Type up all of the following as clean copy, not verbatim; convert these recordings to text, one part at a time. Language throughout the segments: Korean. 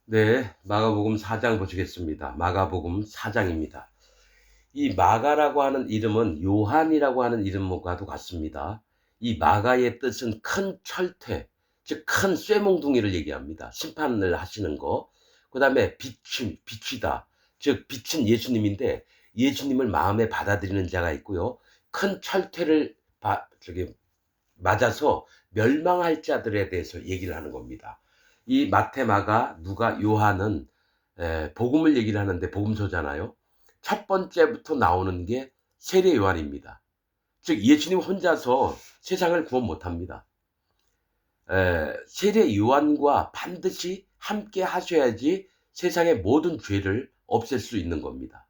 네, 마가복음 4장 보시겠습니다. 마가복음 4장입니다. 이 마가라고 하는 이름은 요한이라고 하는 이름과도 같습니다. 이 마가의 뜻은 큰 철퇴, 즉 큰 쇠몽둥이를 얘기합니다. 심판을 하시는 거. 그 다음에 빛이다. 즉 빛은 예수님인데 예수님을 마음에 받아들이는 자가 있고요. 큰 철퇴를 맞아서 멸망할 자들에 대해서 얘기를 하는 겁니다. 이 마태, 마가, 누가, 요한은 복음을 얘기를 하는데 복음서잖아요. 첫 번째부터 나오는 게 세례 요한입니다. 즉 예수님 혼자서 세상을 구원 못합니다. 세례 요한과 반드시 함께 하셔야지 세상의 모든 죄를 없앨 수 있는 겁니다.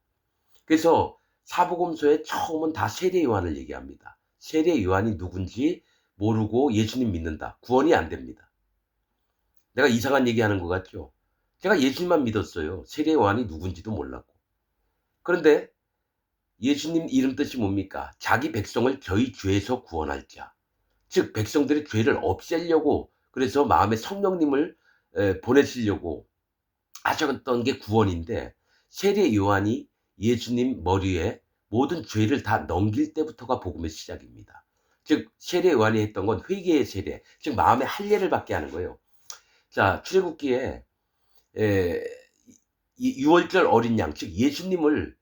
그래서 사복음서에 처음은 다 세례 요한을 얘기합니다. 세례 요한이 누군지 모르고 예수님 믿는다. 구원이 안 됩니다. 내가 이상한 얘기하는 것 같죠? 제가 예수님만 믿었어요. 세례 요한이 누군지도 몰랐고. 그런데 예수님 이름 뜻이 뭡니까? 자기 백성을 저희 죄에서 구원할 자. 즉 백성들의 죄를 없애려고, 그래서 마음에 성령님을 보내시려고 하셨던 게 구원인데, 세례 요한이 예수님 머리에 모든 죄를 다 넘길 때부터가 복음의 시작입니다. 즉 세례 요한이 했던 건 회개의 세례, 즉 마음의 할례를 받게 하는 거예요. 자, 출애굽기에 유월절 어린 양, 즉 예수님을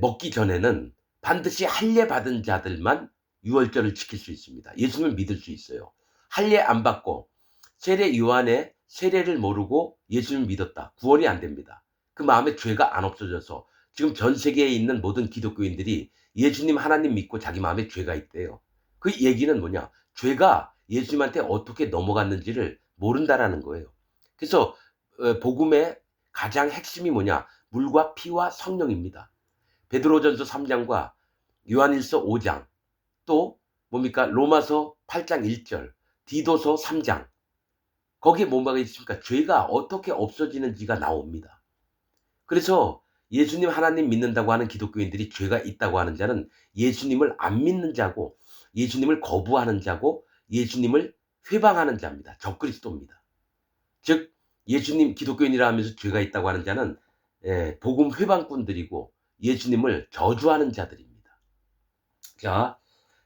먹기 전에는 반드시 할례 받은 자들만 유월절을 지킬 수 있습니다. 예수님을 믿을 수 있어요. 할례 안 받고 세례 요한의 세례를 모르고 예수님을 믿었다. 구원이 안 됩니다. 그 마음에 죄가 안 없어져서 지금 전 세계에 있는 모든 기독교인들이 예수님 하나님 믿고 자기 마음에 죄가 있대요. 그 얘기는 뭐냐? 죄가 예수님한테 어떻게 넘어갔는지를 모른다라는 거예요. 그래서 복음의 가장 핵심이 뭐냐? 물과 피와 성령입니다. 베드로전서 3장과 요한일서 5장, 또 뭡니까? 로마서 8장 1절, 디도서 3장. 거기에 뭐가 있습니까? 죄가 어떻게 없어지는지가 나옵니다. 그래서 예수님 하나님 믿는다고 하는 기독교인들이 죄가 있다고 하는 자는 예수님을 안 믿는 자고, 예수님을 거부하는 자고, 예수님을 회방하는 자입니다. 적그리스도입니다. 즉 예수님 기독교인이라 하면서 죄가 있다고 하는 자는 복음 회방꾼들이고 예수님을 저주하는 자들입니다. 자,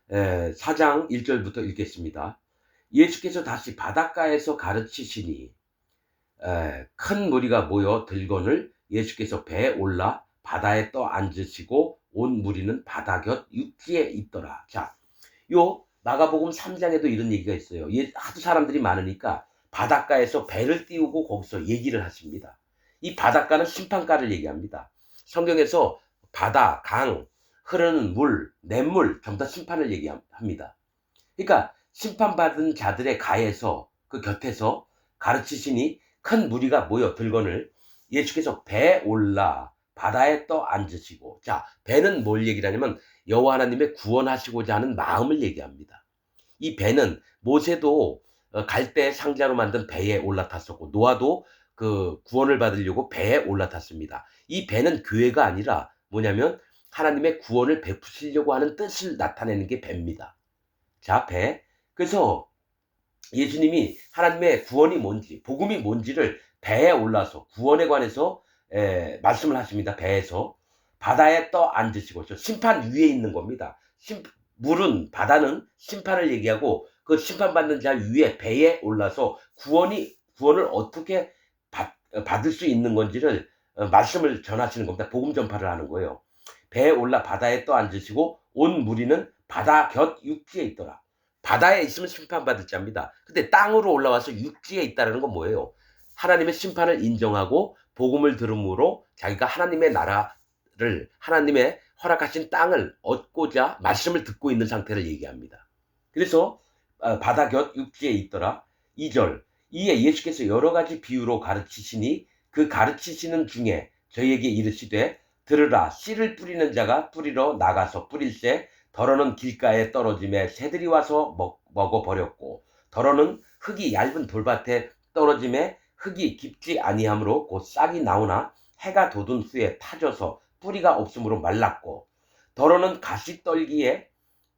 4장 1절부터 읽겠습니다. 예수께서 다시 바닷가에서 가르치시니 큰 무리가 모여 들거늘 예수께서 배에 올라 바다에 떠 앉으시고 온 무리는 바다 곁 육지에 있더라. 자, 요 마가복음 3장에도 이런 얘기가 있어요. 하도 사람들이 많으니까 바닷가에서 배를 띄우고 거기서 얘기를 하십니다. 이 바닷가는 심판가를 얘기합니다. 성경에서 바다, 강, 흐르는 물, 냇물 전부 다 심판을 얘기합니다. 그러니까 심판받은 자들의 가에서, 그 곁에서 가르치시니 큰 무리가 모여 들거늘 예수께서 배에 올라 바다에 떠 앉으시고, 자, 배는 뭘 얘기를 하냐면 여호와 하나님의 구원하시고자 하는 마음을 얘기합니다. 이 배는 모세도 갈대 상자로 만든 배에 올라탔었고, 노아도 그 구원을 받으려고 배에 올라탔습니다. 이 배는 교회가 아니라 뭐냐면 하나님의 구원을 베푸시려고 하는 뜻을 나타내는 게 배입니다. 자, 배. 그래서 예수님이 하나님의 구원이 뭔지, 복음이 뭔지를 배에 올라서 구원에 관해서 말씀을 하십니다. 배에서 바다에 떠 앉으시고, 심판 위에 있는 겁니다. 물은, 바다는 심판을 얘기하고 그 심판받는 자 위에 배에 올라서 구원을 어떻게 받을 수 있는 건지를 말씀을 전하시는 겁니다. 복음 전파를 하는 거예요. 배에 올라 바다에 떠 앉으시고 온 무리는 바다 곁 육지에 있더라. 바다에 있으면 심판받을 자입니다. 근데 땅으로 올라와서 육지에 있다는 건 뭐예요? 하나님의 심판을 인정하고 복음을 들음으로 자기가 하나님의 나라를, 하나님의 허락하신 땅을 얻고자 말씀을 듣고 있는 상태를 얘기합니다. 그래서 바다 곁 육지에 있더라. 2절. 이에 예수께서 여러 가지 비유로 가르치시니 그 가르치시는 중에 저희에게 이르시되 들으라, 씨를 뿌리는 자가 뿌리러 나가서 뿌릴새 더러는 길가에 떨어짐에 새들이 와서 먹어버렸고, 더러는 흙이 얇은 돌밭에 떨어짐에 흙이 깊지 아니하므로 곧 싹이 나오나 해가 돋은 후에 타져서 뿌리가 없으므로 말랐고, 더러는 가시떨기에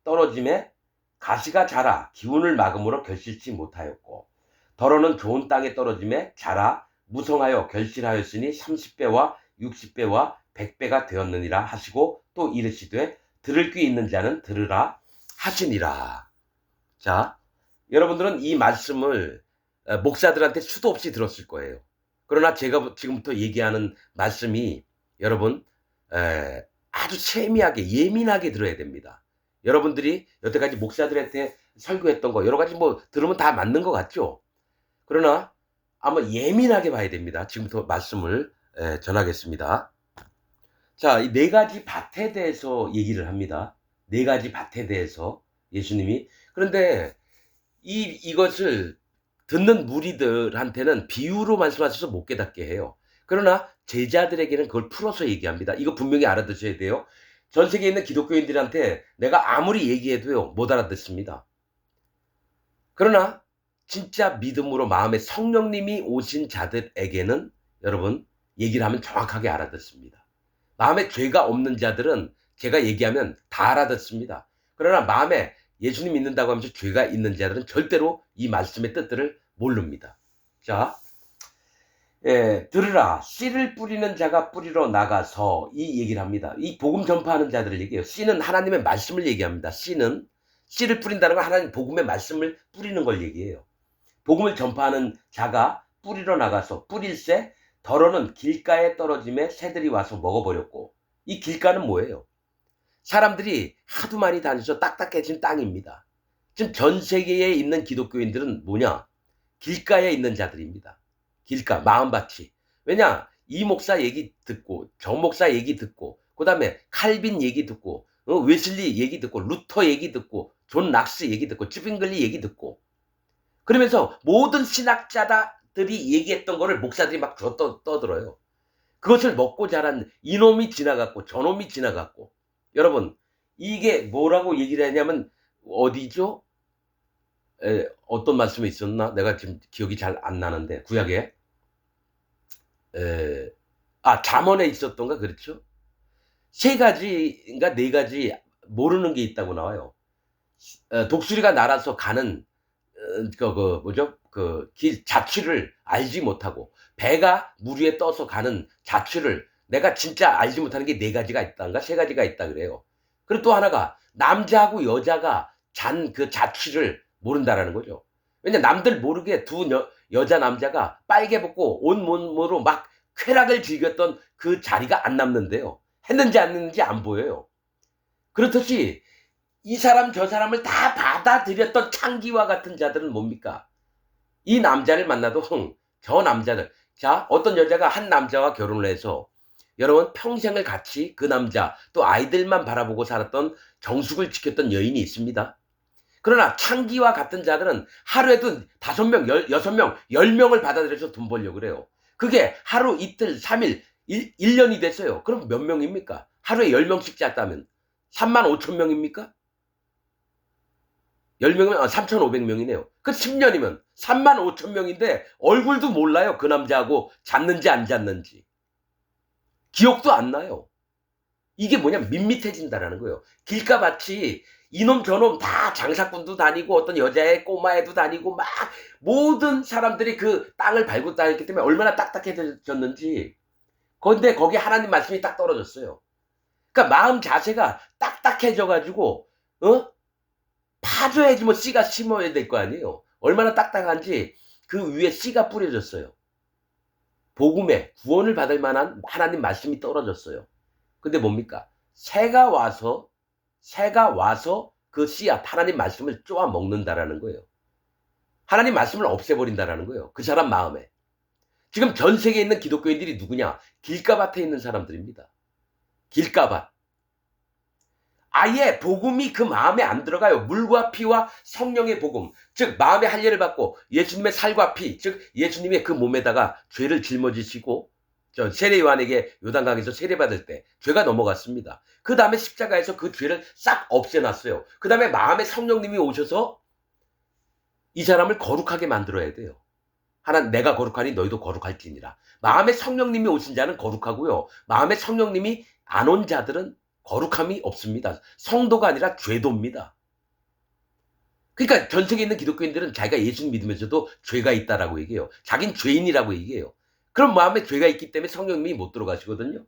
떨어짐에 가시가 자라 기운을 막음으로 결실치 못하였고, 더러는 좋은 땅에 떨어짐에 자라 무성하여 결실하였으니 30배와 60배와 100배가 되었느니라 하시고 또 이르시되 들을 귀 있는 자는 들으라 하시니라. 자, 여러분들은 이 말씀을 목사들한테 수도 없이 들었을 거예요. 그러나 제가 지금부터 얘기하는 말씀이 여러분 아주 세미하게 예민하게 들어야 됩니다. 여러분들이 여태까지 목사들한테 설교했던 거 여러 가지 뭐 들으면 다 맞는 것 같죠? 그러나 아마 예민하게 봐야 됩니다. 지금부터 말씀을 전하겠습니다. 자, 이 네 가지 밭에 대해서 얘기를 합니다. 네 가지 밭에 대해서 예수님이. 그런데 이것을 듣는 무리들한테는 비유로 말씀하셔서 못 깨닫게 해요. 그러나 제자들에게는 그걸 풀어서 얘기합니다. 이거 분명히 알아두셔야 돼요. 전 세계에 있는 기독교인들한테 내가 아무리 얘기해도요, 못 알아듣습니다. 그러나 진짜 믿음으로 마음에 성령님이 오신 자들에게는 여러분 얘기를 하면 정확하게 알아듣습니다. 마음에 죄가 없는 자들은 제가 얘기하면 다 알아듣습니다. 그러나 마음에 예수님 믿는다고 하면서 죄가 있는 자들은 절대로 이 말씀의 뜻들을 모릅니다. 자, 들으라. 씨를 뿌리는 자가 뿌리러 나가서 이 얘기를 합니다. 이 복음 전파하는 자들을 얘기해요. 씨는 하나님의 말씀을 얘기합니다. 씨를 뿌린다는 건 하나님 복음의 말씀을 뿌리는 걸 얘기해요. 복음을 전파하는 자가 뿌리러 나가서 뿌릴새 덜어는 길가에 떨어짐에 새들이 와서 먹어버렸고, 이 길가는 뭐예요? 사람들이 하도 많이 다녀서 딱딱해진 땅입니다. 지금 전 세계에 있는 기독교인들은 뭐냐? 길가에 있는 자들입니다. 길가, 마음밭이. 왜냐? 이 목사 얘기 듣고 저 목사 얘기 듣고 그 다음에 칼빈 얘기 듣고 웨슬리 얘기 듣고 루터 얘기 듣고 존 락스 얘기 듣고 쯔빙글리 얘기 듣고 그러면서 모든 신학자들이 얘기했던 거를 목사들이 막 떠들어요. 그것을 먹고 자란 이놈이 지나갔고 저놈이 지나갔고. 여러분 이게 뭐라고 얘기를 하냐면 어디죠? 어떤 말씀이 있었나? 내가 지금 기억이 잘 안 나는데 구약에 잠언에 있었던가. 그렇죠? 세 가지인가 네 가지 모르는 게 있다고 나와요. 독수리가 날아서 가는 길 자취를 알지 못하고 배가 물 위에 떠서 가는 자취를 내가 진짜 알지 못하는 게 네 가지가 있다는가 세 가지가 있다 그래요. 그리고 또 하나가 남자하고 여자가 잔 그 자취를 모른다라는 거죠. 왜냐 남들 모르게 두 여자 남자가 빨개 벗고 온 몸으로 막 쾌락을 즐겼던 그 자리가 안 남는데요. 했는지 안 했는지 안 보여요. 그렇듯이 이 사람 저 사람을 다 받아들였던 창기와 같은 자들은 뭡니까? 이 남자를 만나도 저 남자들. 자, 어떤 여자가 한 남자와 결혼을 해서 여러분 평생을 같이 그 남자 또 아이들만 바라보고 살았던 정숙을 지켰던 여인이 있습니다. 그러나 창기와 같은 자들은 하루에도 5명, 6명, 10명을 받아들여서 돈 벌려고 그래요. 그게 하루, 이틀, 3일, 1년이 됐어요. 그럼 몇 명입니까? 하루에 10명씩 짰다면 35,000명입니까? 10명이면 3,500명이네요. 그 10년이면 35,000명인데 얼굴도 몰라요. 그 남자하고 잤는지 안 잤는지. 기억도 안 나요. 이게 뭐냐 밋밋해진다라는 거예요. 길가밭이 이놈 저놈 다 장사꾼도 다니고 어떤 여자의 꼬마애도 다니고 막 모든 사람들이 그 땅을 밟고 다녔기 때문에 얼마나 딱딱해졌는지. 그런데 거기 하나님 말씀이 딱 떨어졌어요. 그러니까 마음 자세가 딱딱해져가지고 파줘야지 뭐 씨가 심어야 될 거 아니에요. 얼마나 딱딱한지 그 위에 씨가 뿌려졌어요. 복음에 구원을 받을 만한 하나님 말씀이 떨어졌어요. 근데 뭡니까? 새가 와서 그 씨앗 하나님 말씀을 쪼아 먹는다라는 거예요. 하나님 말씀을 없애버린다라는 거예요. 그 사람 마음에. 지금 전 세계에 있는 기독교인들이 누구냐? 길가밭에 있는 사람들입니다. 길가밭. 아예 복음이 그 마음에 안 들어가요. 물과 피와 성령의 복음. 즉 마음의 할례를 받고 예수님의 살과 피, 즉 예수님의 그 몸에다가 죄를 짊어지시고 저 세례 요한에게 요단강에서 세례받을 때 죄가 넘어갔습니다. 그 다음에 십자가에서 그 죄를 싹 없애놨어요. 그 다음에 마음에 성령님이 오셔서 이 사람을 거룩하게 만들어야 돼요. 하나님 내가 거룩하니 너희도 거룩할지니라. 마음에 성령님이 오신 자는 거룩하고요. 마음에 성령님이 안 온 자들은 거룩함이 없습니다. 성도가 아니라 죄도입니다. 그러니까 전 세계에 있는 기독교인들은 자기가 예수님 믿으면서도 죄가 있다라고 얘기해요. 자긴 죄인이라고 얘기해요. 그런 마음에 죄가 있기 때문에 성령님이 못 들어가시거든요.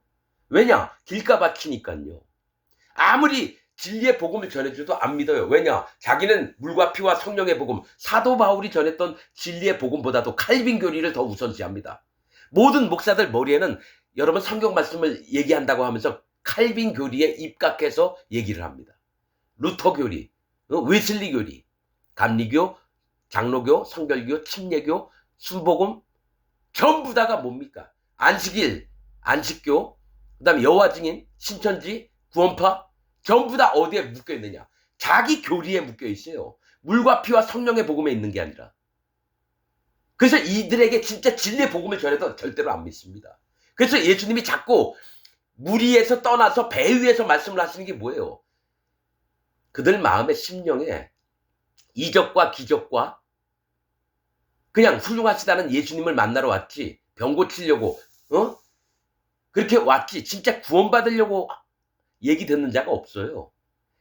왜냐? 길가 막히니까요. 아무리 진리의 복음을 전해줘도 안 믿어요. 왜냐? 자기는 물과 피와 성령의 복음, 사도 바울이 전했던 진리의 복음보다도 칼빈 교리를 더 우선시합니다. 모든 목사들 머리에는 여러분 성경 말씀을 얘기한다고 하면서 칼빈 교리에 입각해서 얘기를 합니다. 루터 교리, 웨슬리 교리, 감리교, 장로교, 성결교, 침례교, 순복음 전부 다가 뭡니까? 안식일, 안식교, 그다음에 여호와 증인, 신천지, 구원파 전부 다 어디에 묶여 있느냐? 자기 교리에 묶여 있어요. 물과 피와 성령의 복음에 있는 게 아니라. 그래서 이들에게 진짜 진리의 복음을 전해도 절대로 안 믿습니다. 그래서 예수님이 자꾸 물 위에서 떠나서 배 위에서 말씀을 하시는 게 뭐예요? 그들 마음의 심령에 이적과 기적과 그냥 훌륭하시다는 예수님을 만나러 왔지, 병 고치려고 그렇게 왔지 진짜 구원받으려고 얘기 듣는 자가 없어요.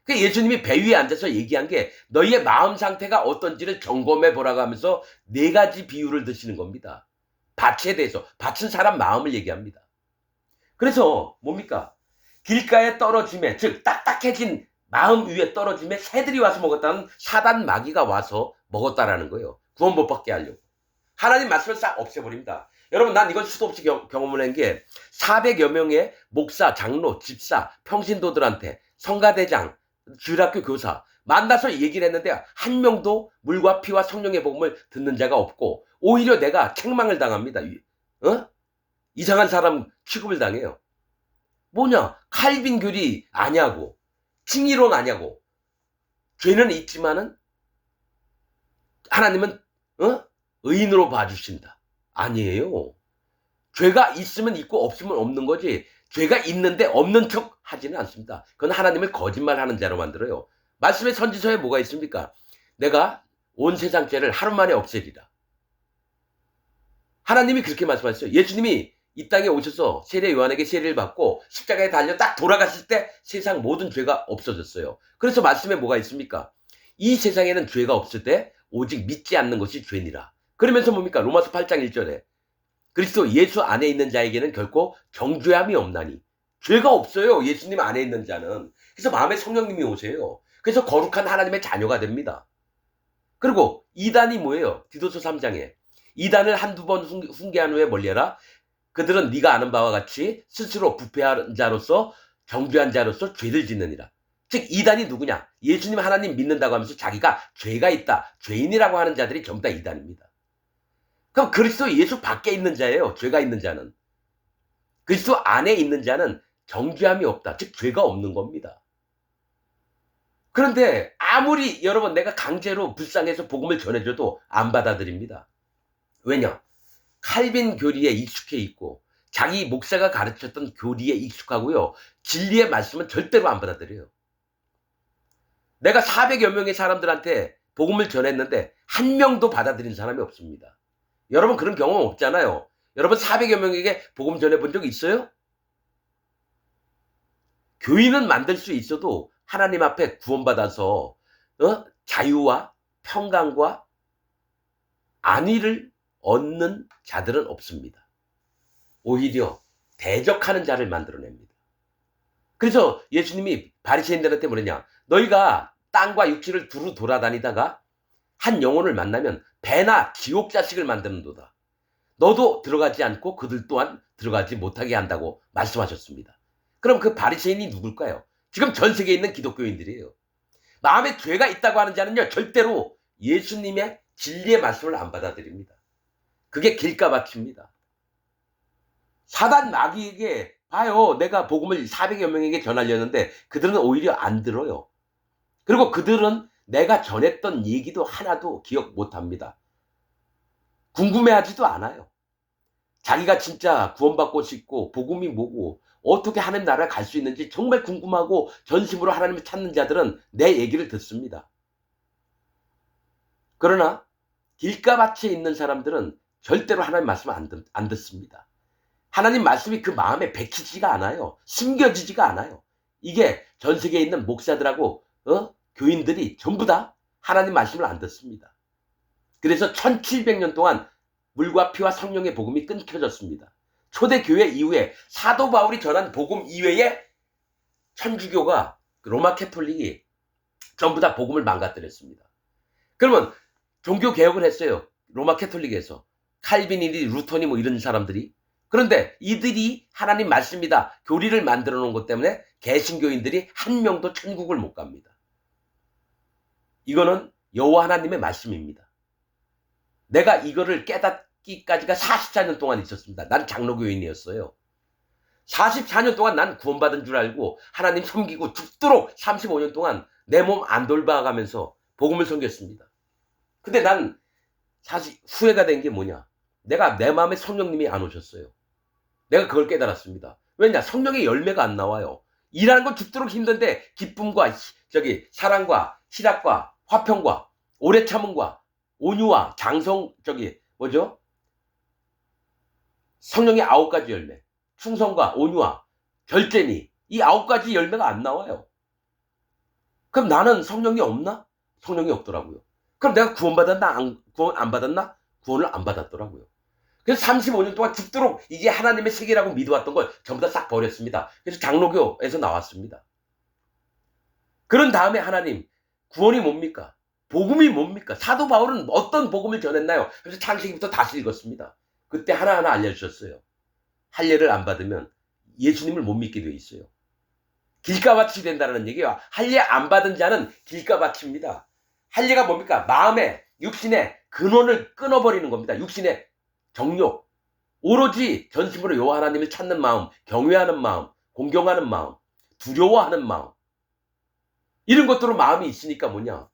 그 예수님이 배 위에 앉아서 얘기한 게 너희의 마음 상태가 어떤지를 점검해 보라고 하면서 4가지 비유를 드시는 겁니다. 밭에 대해서, 밭은 사람 마음을 얘기합니다. 그래서 뭡니까? 길가에 떨어짐에, 즉 딱딱해진 마음 위에 떨어짐에 새들이 와서 먹었다는 사단 마귀가 와서 먹었다라는 거예요. 구원 못 받게 하려고. 하나님 말씀을 싹 없애버립니다. 여러분, 난 이건 수도 없이 경험을 한 게 400여 명의 목사, 장로, 집사, 평신도들한테 성가대장, 주일학교 교사 만나서 얘기를 했는데 한 명도 물과 피와 성령의 복음을 듣는 자가 없고 오히려 내가 책망을 당합니다. 이상한 사람 취급을 당해요. 뭐냐? 칼빈 교리 아냐고, 칭의론 아냐고. 죄는 있지만은 하나님은 의인으로 봐주신다. 아니에요. 죄가 있으면 있고 없으면 없는 거지. 죄가 있는데 없는 척 하지는 않습니다. 그건 하나님을 거짓말하는 자로 만들어요. 말씀의 선지서에 뭐가 있습니까? 내가 온 세상 죄를 하루 만에 없애리라. 하나님이 그렇게 말씀하셨어요. 예수님이 이 땅에 오셔서 세례 요한에게 세례를 받고 십자가에 달려 딱 돌아갔을 때 세상 모든 죄가 없어졌어요. 그래서 말씀에 뭐가 있습니까? 이 세상에는 죄가 없을 때 오직 믿지 않는 것이 죄니라. 그러면서 뭡니까? 로마서 8장 1절에 그리스도 예수 안에 있는 자에게는 결코 정죄함이 없나니. 죄가 없어요. 예수님 안에 있는 자는. 그래서 마음에 성령님이 오세요. 그래서 거룩한 하나님의 자녀가 됩니다. 그리고 이단이 뭐예요? 디도서 3장에 이단을 한두 번 훈계한 후에 멀리하라. 그들은 네가 아는 바와 같이 스스로 부패한 자로서 정죄한 자로서 죄를 짓느니라. 즉 이단이 누구냐? 예수님 하나님 믿는다고 하면서 자기가 죄가 있다, 죄인이라고 하는 자들이 전부 다 이단입니다. 그럼 그리스도 예수 밖에 있는 자예요. 죄가 있는 자는. 그리스도 안에 있는 자는 정죄함이 없다. 즉 죄가 없는 겁니다. 그런데 아무리 여러분 내가 강제로 불쌍해서 복음을 전해줘도 안 받아들입니다. 왜냐? 칼빈 교리에 익숙해 있고 자기 목사가 가르쳤던 교리에 익숙하고요. 진리의 말씀은 절대로 안 받아들여요. 내가 400여 명의 사람들한테 복음을 전했는데 한 명도 받아들인 사람이 없습니다. 여러분 그런 경험 없잖아요. 여러분 400여 명에게 복음 전해본 적 있어요? 교인은 만들 수 있어도 하나님 앞에 구원받아서 자유와 평강과 안위를 얻는 자들은 없습니다. 오히려 대적하는 자를 만들어냅니다. 그래서 예수님이 바리새인들한테 뭐랬냐? 너희가 땅과 육지를 두루 돌아다니다가 한 영혼을 만나면 배나 지옥 자식을 만드는도다. 너도 들어가지 않고 그들 또한 들어가지 못하게 한다고 말씀하셨습니다. 그럼 그 바리새인이 누굴까요? 지금 전 세계에 있는 기독교인들이에요. 마음에 죄가 있다고 하는 자는요 절대로 예수님의 진리의 말씀을 안 받아들입니다. 그게 길가 막힙니다. 사단 마귀에게 봐요. 내가 복음을 400여 명에게 전하려는데 그들은 오히려 안 들어요. 그리고 그들은 내가 전했던 얘기도 하나도 기억 못합니다. 궁금해하지도 않아요. 자기가 진짜 구원받고 싶고 복음이 뭐고 어떻게 하나님 나라에 갈 수 있는지 정말 궁금하고 전심으로 하나님을 찾는 자들은 내 얘기를 듣습니다. 그러나 길가밭에 있는 사람들은 절대로 하나님 말씀을 안 듣습니다. 하나님 말씀이 그 마음에 bek히지가 않아요. 숨겨지지가 않아요. 이게 전 세계에 있는 목사들하고 교인들이 전부 다 하나님 말씀을 안 듣습니다. 그래서 1700년 동안 물과 피와 성령의 복음이 끊겨졌습니다. 초대교회 이후에 사도 바울이 전한 복음 이외에 천주교가 로마 캐톨릭이 전부 다 복음을 망가뜨렸습니다. 그러면 종교개혁을 했어요. 로마 캐톨릭에서. 칼빈이니 루터니 뭐 이런 사람들이. 그런데 이들이 하나님 말씀이다 교리를 만들어 놓은 것 때문에 개신교인들이 한 명도 천국을 못 갑니다. 이거는 여호와 하나님의 말씀입니다. 내가 이거를 깨닫기까지가 44년 동안 있었습니다. 난 장로교인이었어요. 44년 동안 난 구원받은 줄 알고 하나님 섬기고 죽도록 35년 동안 내 몸 안 돌봐가면서 복음을 섬겼습니다. 근데 난 사실 후회가 된 게 뭐냐? 내가 내 마음에 성령님이 안 오셨어요. 내가 그걸 깨달았습니다. 왜냐? 성령의 열매가 안 나와요. 일하는 건 죽도록 힘든데 기쁨과 사랑과 희락과 화평과 오래 참음과 온유와 장성 성령의 9가지 열매, 충성과 온유와 결제니 이 9가지 열매가 안 나와요. 그럼 나는 성령이 없나? 성령이 없더라고요. 그럼 내가 구원받았나? 구원 안 받았나? 구원을 안 받았더라고요. 그래서 35년 동안 죽도록 이게 하나님의 세계라고 믿어왔던 걸 전부 다 싹 버렸습니다. 그래서 장로교에서 나왔습니다. 그런 다음에 하나님, 구원이 뭡니까? 복음이 뭡니까? 사도 바울은 어떤 복음을 전했나요? 그래서 창세기부터 다시 읽었습니다. 그때 하나하나 알려주셨어요. 할례를 안 받으면 예수님을 못 믿게 되어 있어요. 길가밭이 된다는 얘기예요. 할례 안 받은 자는 길가밭입니다. 할례가 뭡니까? 마음에, 육신의 근원을 끊어버리는 겁니다. 육신의 정욕, 오로지 전심으로 여호와 하나님을 찾는 마음, 경외하는 마음, 공경하는 마음, 두려워하는 마음, 이런 것들로 마음이 있으니까 뭐냐?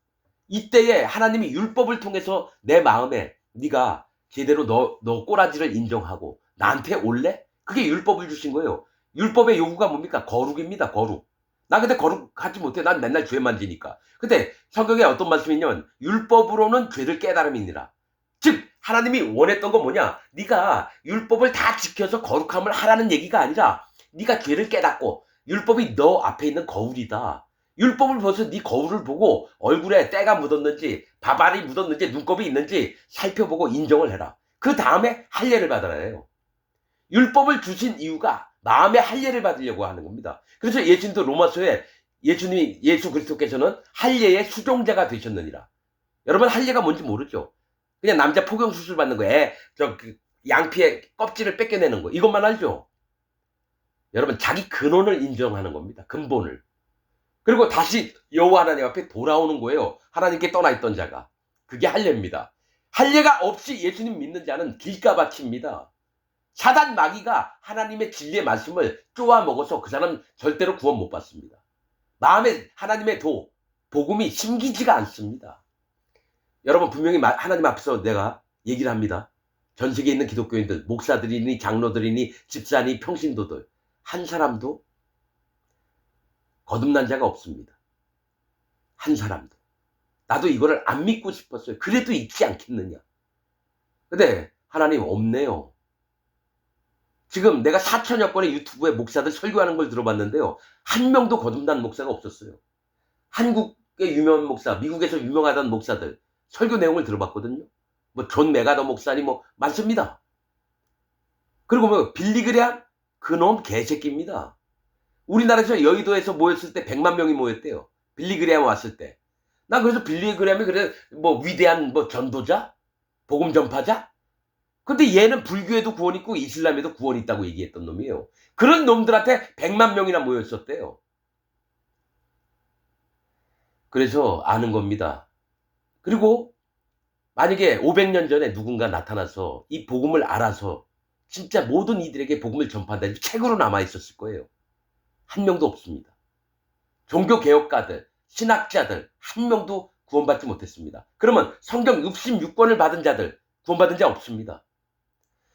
이때에 하나님이 율법을 통해서 내 마음에 네가 제대로 너 꼬라지를 인정하고 나한테 올래? 그게 율법을 주신 거예요. 율법의 요구가 뭡니까? 거룩입니다. 거룩. 나 근데 거룩하지 못해. 난 맨날 죄만 지니까. 근데 성경에 어떤 말씀이 있냐면 율법으로는 죄를 깨달음이니라. 즉 하나님이 원했던 건 뭐냐? 네가 율법을 다 지켜서 거룩함을 하라는 얘기가 아니라 네가 죄를 깨닫고 율법이 너 앞에 있는 거울이다. 율법을 보면서 네 거울을 보고 얼굴에 때가 묻었는지 밥알이 묻었는지 눈곱이 있는지 살펴보고 인정을 해라. 그 다음에 할례를 받아라 해요. 율법을 주신 이유가 마음의 할례를 받으려고 하는 겁니다. 그래서 예수님도 로마서에 예수 그리스도께서는 할례의 수종자가 되셨느니라. 여러분 할례가 뭔지 모르죠? 그냥 남자 포경 수술 받는 거, 양피의 껍질을 뺏겨내는 거, 이것만 알죠? 여러분 자기 근원을 인정하는 겁니다. 근본을. 그리고 다시 여호와 하나님 앞에 돌아오는 거예요. 하나님께 떠나 있던 자가. 그게 할례입니다. 할례가 없이 예수님 믿는 자는 길가밭입니다. 사단 마귀가 하나님의 진리의 말씀을 쪼아 먹어서 그 사람 절대로 구원 못 받습니다. 마음에 하나님의 복음이 심기지가 않습니다. 여러분 분명히 하나님 앞에서 내가 얘기를 합니다. 전 세계에 있는 기독교인들, 목사들이니 장로들이니 집사니 평신도들 한 사람도 거듭난 자가 없습니다. 한 사람도. 나도 이거를 안 믿고 싶었어요. 그래도 있지 않겠느냐. 근데 하나님 없네요. 지금 내가 4천여 건의 유튜브에 목사들 설교하는 걸 들어봤는데요. 한 명도 거듭난 목사가 없었어요. 한국의 유명한 목사, 미국에서 유명하다는 목사들 설교 내용을 들어봤거든요. 뭐 존 메가더 목사니 뭐 많습니다. 그리고 뭐 빌리그레암 그놈 개새끼입니다. 우리나라에서 여의도에서 모였을 때 100만 명이 모였대요. 빌리그레암 왔을 때. 난 그래서 빌리그레암이 그래 뭐 위대한 뭐 전도자? 복음 전파자? 근데 얘는 불교에도 구원 있고 이슬람에도 구원 있다고 얘기했던 놈이에요. 그런 놈들한테 100만 명이나 모였었대요. 그래서 아는 겁니다. 그리고 만약에 500년 전에 누군가 나타나서 이 복음을 알아서 진짜 모든 이들에게 복음을 전파한다면 책으로 남아있었을 거예요. 한 명도 없습니다. 종교개혁가들, 신학자들 한 명도 구원받지 못했습니다. 그러면 성경 66권을 받은 자들 구원받은 자 없습니다.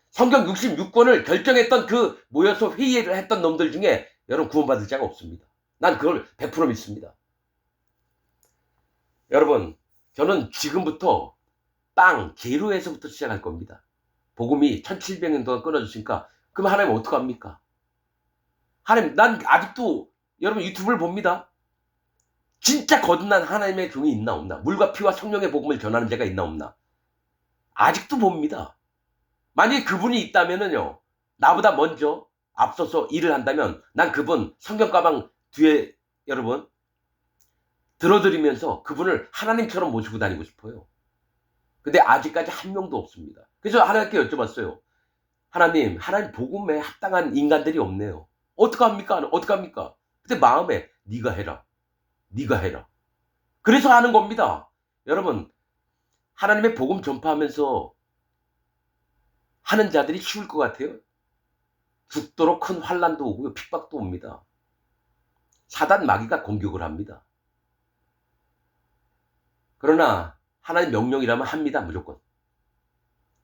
성경 66권을 결정했던 그 모여서 회의를 했던 놈들 중에 여러분 구원받을 자가 없습니다. 난 그걸 100% 믿습니다. 여러분 저는 지금부터 제로에서부터 시작할 겁니다. 복음이 1700년 동안 끊어주시니까 그럼 하나님 어떡합니까? 하나님 난 아직도 여러분 유튜브를 봅니다. 진짜 거듭난 하나님의 종이 있나 없나? 물과 피와 성령의 복음을 전하는 자가 있나 없나? 아직도 봅니다. 만약에 그분이 있다면은요, 나보다 먼저 앞서서 일을 한다면 난 그분 성경 가방 뒤에 여러분 들어드리면서 그분을 하나님처럼 모시고 다니고 싶어요. 근데 아직까지 한 명도 없습니다. 그래서 하나님께 여쭤봤어요. 하나님 복음에 합당한 인간들이 없네요. 어떡합니까? 어떡합니까? 근데 마음에 네가 해라. 네가 해라. 그래서 하는 겁니다. 여러분, 하나님의 복음 전파하면서 하는 자들이 쉬울 것 같아요? 죽도록 큰 환난도 오고요. 핍박도 옵니다. 사단 마귀가 공격을 합니다. 그러나 하나님 명령이라면 합니다. 무조건.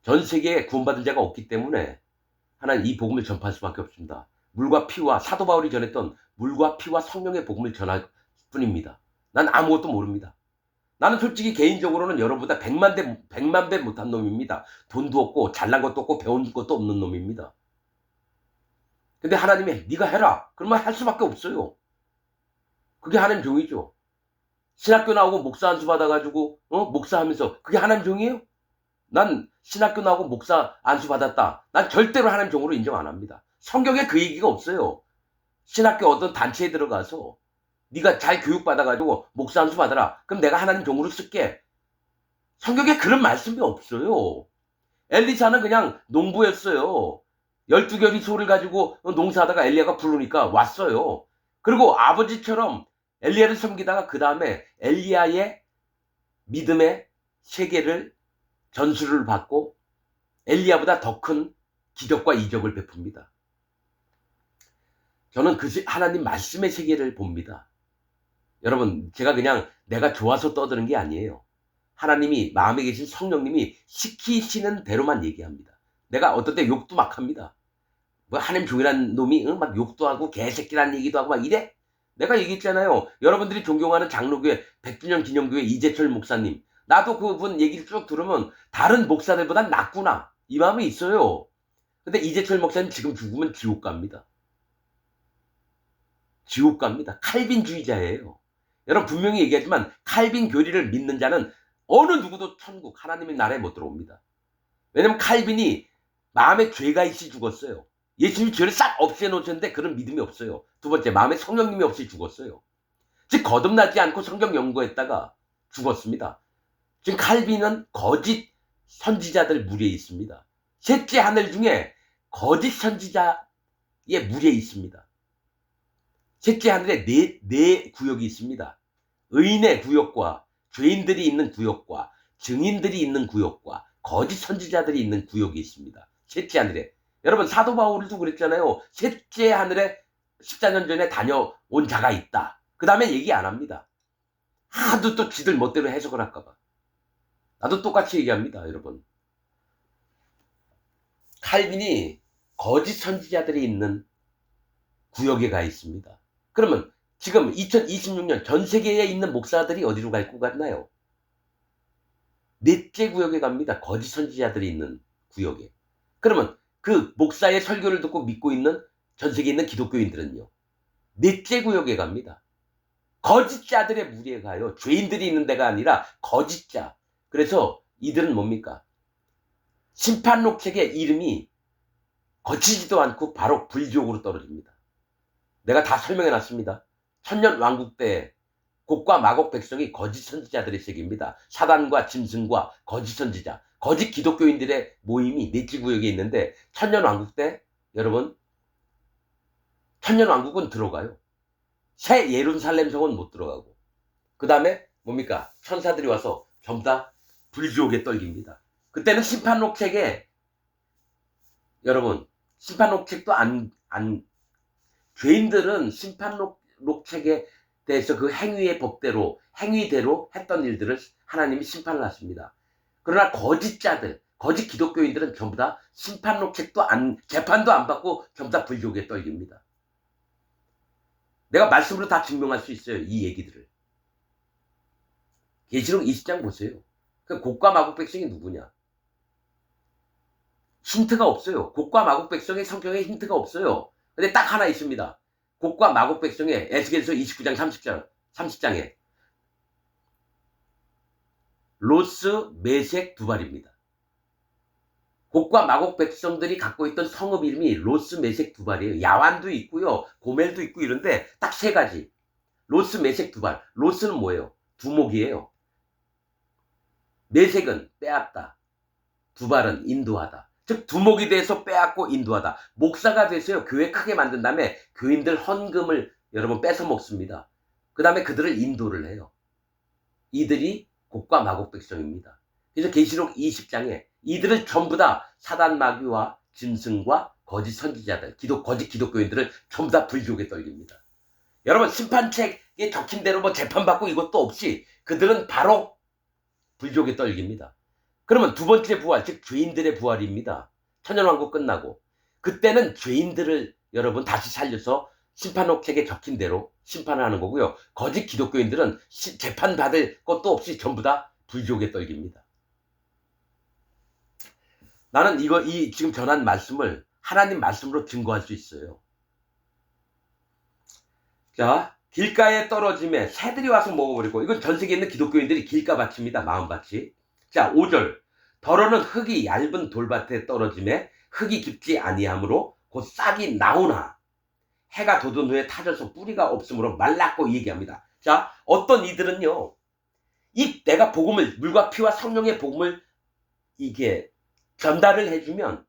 전 세계에 구원받은 자가 없기 때문에 하나님 이 복음을 전파할 수밖에 없습니다. 물과 피와 사도 바울이 전했던 물과 피와 성령의 복음을 전할 뿐입니다. 난 아무것도 모릅니다. 나는 솔직히 개인적으로는 여러분보다 100만 배 못한 놈입니다. 돈도 없고 잘난 것도 없고 배운 것도 없는 놈입니다. 근데 하나님이 네가 해라. 그러면 할 수밖에 없어요. 그게 하나님 종이죠. 신학교 나오고 목사 안수 받아가지고 목사하면서 그게 하나님 종이에요? 난 신학교 나오고 목사 안수 받았다. 난 절대로 하나님 종으로 인정 안 합니다. 성경에 그 얘기가 없어요. 신학교 어떤 단체에 들어가서 네가 잘 교육받아가지고 목사 안수 받아라. 그럼 내가 하나님 종으로 쓸게. 성경에 그런 말씀이 없어요. 엘리사는 그냥 농부였어요. 12결이 소를 가지고 농사하다가 엘리야가 부르니까 왔어요. 그리고 아버지처럼 엘리야를 섬기다가 그 다음에 엘리야의 믿음의 세계를 전수를 받고 엘리야보다 더 큰 기적과 이적을 베풉니다. 저는 그 하나님 말씀의 세계를 봅니다. 여러분, 제가 그냥 내가 좋아서 떠드는 게 아니에요. 하나님이 마음에 계신 성령님이 시키시는 대로만 얘기합니다. 내가 어떤 때 욕도 막 합니다. 뭐 하나님 종이란 놈이 막 욕도 하고 개새끼란 얘기도 하고 막 이래? 내가 얘기했잖아요. 여러분들이 존경하는 장로교회 100주년 기념교회 이재철 목사님. 나도 그분 얘기를 쭉 들으면 다른 목사들보단 낫구나. 이 마음이 있어요. 근데 이재철 목사님 지금 죽으면 지옥 갑니다. 지옥 갑니다. 칼빈주의자예요. 여러분 분명히 얘기하지만 칼빈 교리를 믿는 자는 어느 누구도 천국 하나님의 나라에 못 들어옵니다. 왜냐면 칼빈이 마음에 죄가 있이 죽었어요. 예수님이 죄를 싹 없애놓으셨는데 그런 믿음이 없어요. 두 번째, 마음에 성령님이 없이 죽었어요. 즉 거듭나지 않고 성경 연구했다가 죽었습니다. 지금 칼빈은 거짓 선지자들 무리에 있습니다. 셋째 하늘 중에 거짓 선지자의 무리에 있습니다. 셋째 하늘에 네 구역이 있습니다. 의인의 구역과 죄인들이 있는 구역과 증인들이 있는 구역과 거짓 선지자들이 있는 구역이 있습니다. 셋째 하늘에. 여러분 사도 바울도 그랬잖아요. 셋째 하늘에 14년 전에 다녀온 자가 있다. 그 다음에 얘기 안 합니다. 하도 또 지들 멋대로 해석을 할까봐. 나도 똑같이 얘기합니다. 여러분. 칼빈이 거짓 선지자들이 있는 구역에 가 있습니다. 그러면 지금 2026년 전 세계에 있는 목사들이 어디로 갈 것 같나요? 넷째 구역에 갑니다. 거짓 선지자들이 있는 구역에. 그러면 그 목사의 설교를 듣고 믿고 있는 전 세계에 있는 기독교인들은요. 넷째 구역에 갑니다. 거짓자들의 무리에 가요. 죄인들이 있는 데가 아니라 거짓자. 그래서 이들은 뭡니까? 심판록 책의 이름이 거치지도 않고 바로 불지옥으로 떨어집니다. 내가 다 설명해 놨습니다. 천년 왕국 때 곡과 마곡 백성이 거짓 선지자들의 세계입니다. 사단과 짐승과 거짓 선지자, 거짓 기독교인들의 모임이 넷째 구역에 있는데 천년 왕국 때 여러분 천년 왕국은 들어가요. 새 예루살렘 성은 못 들어가고 그 다음에 뭡니까? 천사들이 와서 전부 다 불지옥에 떨깁니다. 그때는 심판록 책에 여러분 심판록 책도 죄인들은 심판록 책에 대해서 그 행위의 법대로 행위대로 했던 일들을 하나님이 심판을 하십니다. 그러나 거짓자들 거짓 기독교인들은 전부 다 심판록 책도 재판도 안 받고 전부 다 불지옥에 떨깁니다. 내가 말씀으로 다 증명할 수 있어요. 이 얘기들을. 계시록 20장 보세요. 그 곡과 마곡 백성이 누구냐? 힌트가 없어요. 곡과 마곡 백성의 성경에 힌트가 없어요. 근데 딱 하나 있습니다. 곡과 마곡 백성의 에스겔서 29장 30장에 로스, 메색, 두발입니다. 곡과 마곡 백성들이 갖고 있던 성읍 이름이 로스 메색 두발이에요. 야완도 있고요, 고멜도 있고 이런데 딱 세 가지. 로스 메색 두발. 로스는 뭐예요? 두목이에요. 메색은 빼앗다. 두발은 인도하다. 즉 두목이 돼서 빼앗고 인도하다. 목사가 돼서요, 교회 크게 만든 다음에 교인들 헌금을 여러분 뺏어 먹습니다. 그 다음에 그들을 인도를 해요. 이들이 곡과 마곡 백성입니다. 그래서 계시록 20장에 이들을 전부 다 사단 마귀와 짐승과 거짓 선지자들, 거짓 기독교인들을 전부 다 불지옥에 떨깁니다. 여러분 심판책에 적힌 대로 뭐 재판받고 이것도 없이 그들은 바로 불지옥에 떨깁니다. 그러면 두 번째 부활, 즉 죄인들의 부활입니다. 천년왕국 끝나고 그때는 죄인들을 여러분 다시 살려서 심판록책에 적힌 대로 심판을 하는 거고요. 거짓 기독교인들은 재판받을 것도 없이 전부 다 불지옥에 떨깁니다. 나는 이 지금 전한 말씀을 하나님 말씀으로 증거할 수 있어요. 자, 길가에 떨어짐에 새들이 와서 먹어버리고, 이건 전 세계에 있는 기독교인들이 길가밭입니다. 마음밭이. 자, 5절. 더러는 흙이 얇은 돌밭에 떨어짐에 흙이 깊지 아니하므로 곧 싹이 나오나 해가 돋은 후에 타져서 뿌리가 없으므로 말랐고 얘기합니다. 자, 어떤 이들은요, 내가 복음을, 물과 피와 성령의 복음을 이게 전달을 해주면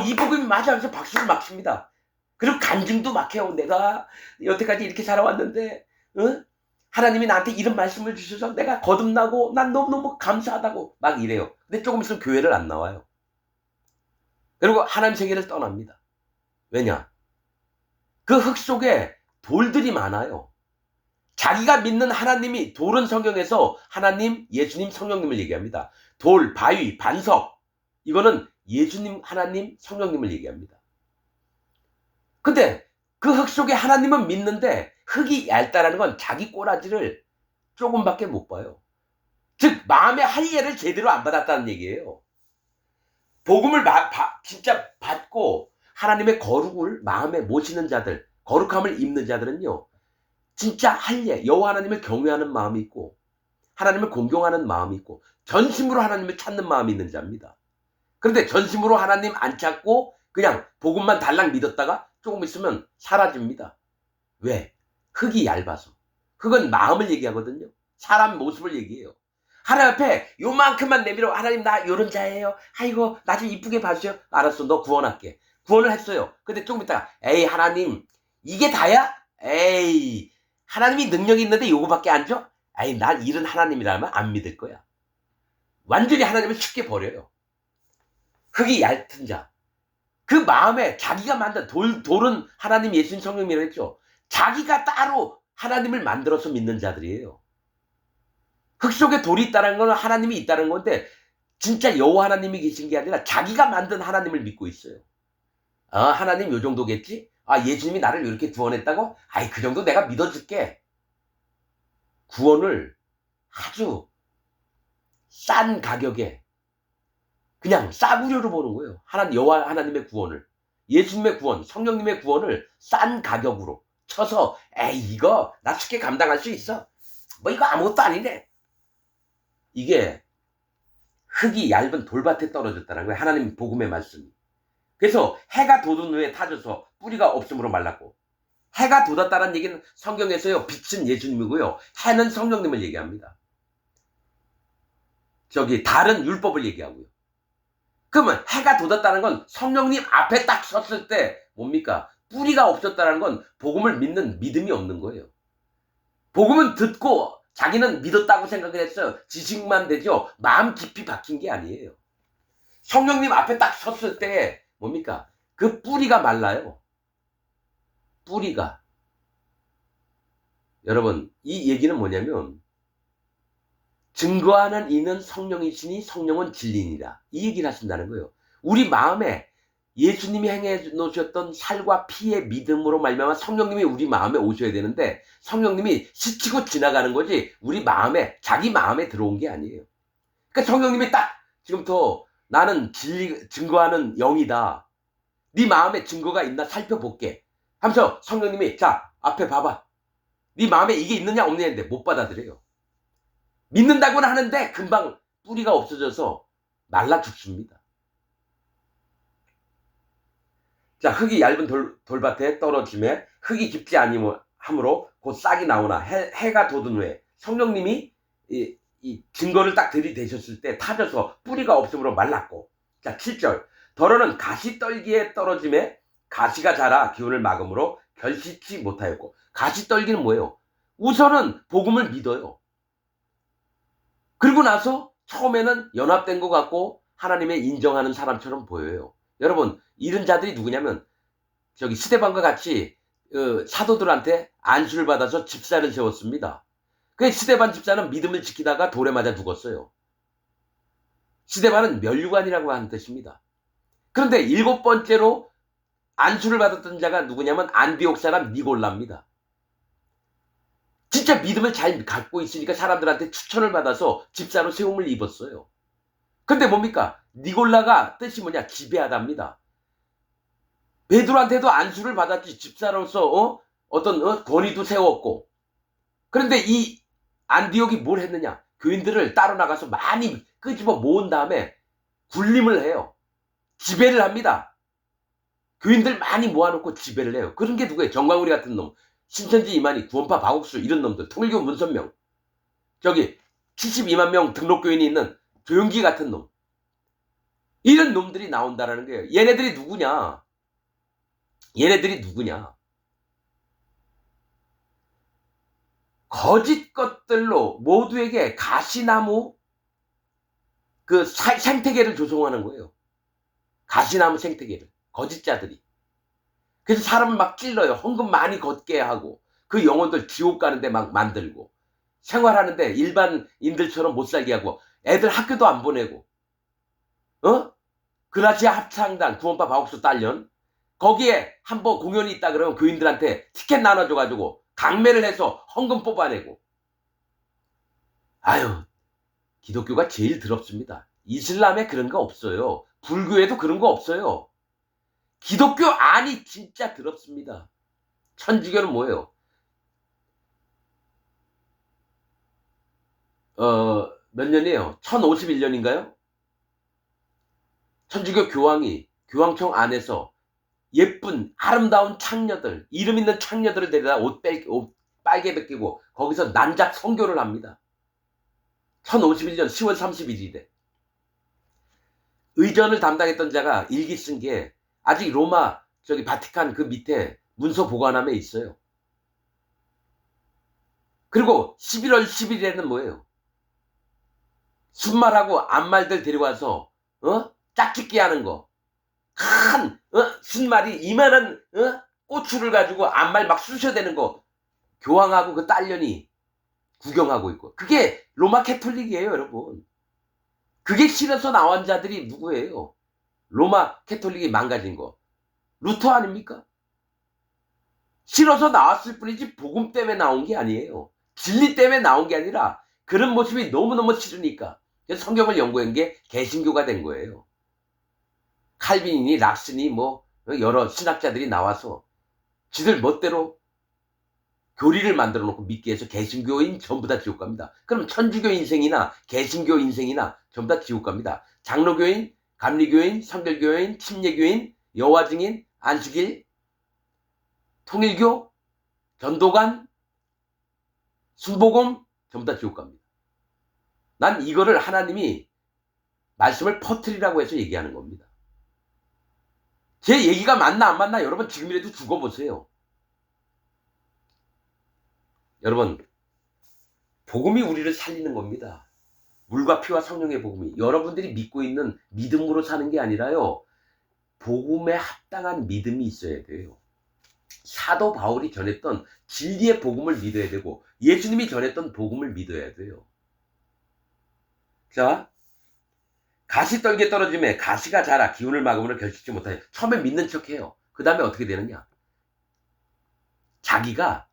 이 복음이 맞아 하면서 박수를 막 칩니다. 그리고 간증도 막 해요. 내가 여태까지 이렇게 살아왔는데 하나님이 나한테 이런 말씀을 주셔서 내가 거듭나고 난 너무너무 감사하다고 막 이래요. 근데 조금 있으면 교회를 안 나와요. 그리고 하나님 세계를 떠납니다. 왜냐? 그 흙 속에 돌들이 많아요. 자기가 믿는 하나님이, 돌은 성경에서 하나님, 예수님, 성령님을 얘기합니다. 돌, 바위, 반석, 이거는 예수님, 하나님, 성령님을 얘기합니다. 근데 그 흙 속에 하나님은 믿는데 흙이 얇다라는 건 자기 꼬라지를 조금밖에 못 봐요. 즉 마음의 할례를 제대로 안 받았다는 얘기예요. 복음을 진짜 받고 하나님의 거룩을 마음에 모시는 자들, 거룩함을 입는 자들은요, 진짜 할례, 여호와 하나님을 경외하는 마음이 있고 하나님을 공경하는 마음이 있고 전심으로 하나님을 찾는 마음이 있는 자입니다. 그런데 전심으로 하나님 안 찾고 그냥 복음만 달랑 믿었다가 조금 있으면 사라집니다. 왜? 흙이 얇아서. 흙은 마음을 얘기하거든요. 사람 모습을 얘기해요. 하나님 앞에 요만큼만 내밀어, 하나님 나 요런 자예요. 아이고 나 좀 이쁘게 봐주세요. 알았어, 너 구원할게. 구원을 했어요. 근데 조금 있다가 에이 하나님 이게 다야? 에이 하나님이 능력이 있는데 요거밖에 안 줘? 에이 난 이런 하나님이라면 안 믿을 거야. 완전히 하나님을 쉽게 버려요. 흙이 얇은 자. 그 마음에 자기가 만든 돌은 하나님, 예수님, 성령이라고 했죠. 자기가 따로 하나님을 만들어서 믿는 자들이에요. 흙 속에 돌이 있다는 건 하나님이 있다는 건데 진짜 여호와 하나님이 계신 게 아니라 자기가 만든 하나님을 믿고 있어요. 하나님 요 정도겠지? 예수님이 나를 이렇게 구원했다고? 그 정도 내가 믿어줄게. 구원을 아주 싼 가격에 그냥 싸구려로 보는 거예요. 여호와 하나님의 구원을, 예수님의 구원, 성령님의 구원을 싼 가격으로 쳐서 이거 나 쉽게 감당할 수 있어. 뭐 이거 아무것도 아니네. 이게 흙이 얇은 돌밭에 떨어졌다는 거예요. 하나님 복음의 말씀이. 그래서 해가 돋은 후에 타져서 뿌리가 없으므로 말랐고, 해가 돋았다는 얘기는 성경에서요, 빛은 예수님이고요, 해는 성령님을 얘기합니다. 달은 율법을 얘기하고요. 그러면 해가 돋았다는 건 성령님 앞에 딱 섰을 때 뭡니까? 뿌리가 없었다는 건 복음을 믿는 믿음이 없는 거예요. 복음은 듣고 자기는 믿었다고 생각을 했어요. 지식만 되죠. 마음 깊이 박힌 게 아니에요. 성령님 앞에 딱 섰을 때 뭡니까? 그 뿌리가 말라요. 뿌리가. 여러분 이 얘기는 뭐냐면 증거하는 이는 성령이시니 성령은 진리니라. 이 얘기를 하신다는 거예요. 우리 마음에 예수님이 행해 놓으셨던 살과 피의 믿음으로 말미암아 성령님이 우리 마음에 오셔야 되는데 성령님이 스치고 지나가는 거지 우리 마음에, 자기 마음에 들어온 게 아니에요. 그러니까 성령님이 딱 지금부터 나는 증거하는 영이다. 네 마음에 증거가 있나 살펴볼게 하면서 성령님이 자 앞에 봐봐. 네 마음에 이게 있느냐 없느냐 했는데 못 받아들여요. 믿는다고는 하는데 금방 뿌리가 없어져서 말라 죽습니다. 자, 흙이 얇은 돌밭에 떨어짐에 흙이 깊지 아니함으로 곧 싹이 나오나 해가 돋은 후에 성령님이 이 증거를 딱 들이대셨을 때 타져서 뿌리가 없으므로 말랐고. 자, 7절. 더러는 가시떨기에 떨어짐에 가시가 자라 기운을 막음으로 결실치 못하였고. 가시떨기는 뭐예요? 우선은 복음을 믿어요. 그리고 나서 처음에는 연합된 것 같고 하나님의 인정하는 사람처럼 보여요. 여러분, 이런 자들이 누구냐면 저기 스데반과 같이 사도들한테 안수를 받아서 집사를 세웠습니다. 그 스데반 집사는 믿음을 지키다가 돌에 맞아 죽었어요. 스데반은 면류관이라고 하는 뜻입니다. 그런데 7번째로 안수를 받았던 자가 누구냐면 안디옥 사람 니골라입니다. 진짜 믿음을 잘 갖고 있으니까 사람들한테 추천을 받아서 집사로 세움을 입었어요. 근데 뭡니까? 니골라가 뜻이 뭐냐? 지배하답니다. 베드로한테도 안수를 받았지, 집사로서 어떤 권위도 세웠고. 그런데 이 안디옥이 뭘 했느냐? 교인들을 따로 나가서 많이 끄집어 모은 다음에 군림을 해요. 지배를 합니다. 교인들 많이 모아놓고 지배를 해요. 그런 게 누구예요? 정광우리 같은 놈, 신천지 이만희, 구원파 박옥수 이런 놈들, 통일교 문선명, 저기 72만 명 등록교인이 있는 조용기 같은 놈, 이런 놈들이 나온다라는 거예요. 얘네들이 누구냐? 거짓 것들로 모두에게 가시나무 그 생태계를 조성하는 거예요. 가시나무 생태계를. 거짓자들이. 그래서 사람을 막 찔러요. 헌금 많이 걷게 하고 그 영혼들 지옥 가는데 막 만들고 생활하는데 일반인들처럼 못 살게 하고 애들 학교도 안 보내고 그라시아 합창단 구원파 박옥수 딸년 거기에 한번 공연이 있다 그러면 교인들한테 티켓 나눠줘가지고 강매를 해서 헌금 뽑아내고. 아유, 기독교가 제일 더럽습니다. 이슬람에 그런 거 없어요. 불교에도 그런 거 없어요. 기독교 안이 진짜 더럽습니다. 천주교는 뭐예요? 몇 년이에요? 1051년인가요? 천주교 교황이 교황청 안에서 예쁜 아름다운 창녀들, 이름 있는 창녀들을 데려다 옷 빨개 벗기고 거기서 난작 선교를 합니다. 1051년 10월 31일에 의전을 담당했던 자가 일기 쓴 게 아직 로마 저기 바티칸 그 밑에 문서 보관함에 있어요. 그리고 11월 10일에는 뭐예요? 순말하고 암말들 데려와서 짝짓기 하는 거. 큰 순말이 이만한 고추를 가지고 암말 막 쑤셔대는 거 교황하고 그 딸년이 구경하고 있고. 그게 로마 캐톨릭이에요, 여러분. 그게 싫어서 나온 자들이 누구예요? 로마 캐톨릭이 망가진 거. 루터 아닙니까? 싫어서 나왔을 뿐이지 복음 때문에 나온 게 아니에요. 진리 때문에 나온 게 아니라 그런 모습이 너무너무 싫으니까. 그래서 성경을 연구한 게 개신교가 된 거예요. 칼빈이니 락슨이 뭐 여러 신학자들이 나와서 지들 멋대로 교리를 만들어 놓고 믿게 해서 개신교인 전부 다 지옥 갑니다. 그럼 천주교 인생이나 개신교 인생이나 전부 다 지옥 갑니다. 장로교인, 감리교인, 성결교인, 침례교인, 여호와 증인, 안식일, 통일교, 전도관, 순복음 전부 다 지옥 갑니다. 난 이거를 하나님이 말씀을 퍼뜨리라고 해서 얘기하는 겁니다. 제 얘기가 맞나 안 맞나 여러분 지금이라도 죽어보세요. 여러분, 복음이 우리를 살리는 겁니다. 물과 피와 성령의 복음이 여러분들이 믿고 있는 믿음으로 사는 게 아니라요, 복음에 합당한 믿음이 있어야 돼요. 사도 바울이 전했던 진리의 복음을 믿어야 되고 예수님이 전했던 복음을 믿어야 돼요. 자, 가시 떨기에 떨어짐에 가시가 자라 기운을 막음으로 결실치 못하여. 처음에 믿는 척해요. 그 다음에 어떻게 되느냐? 자기가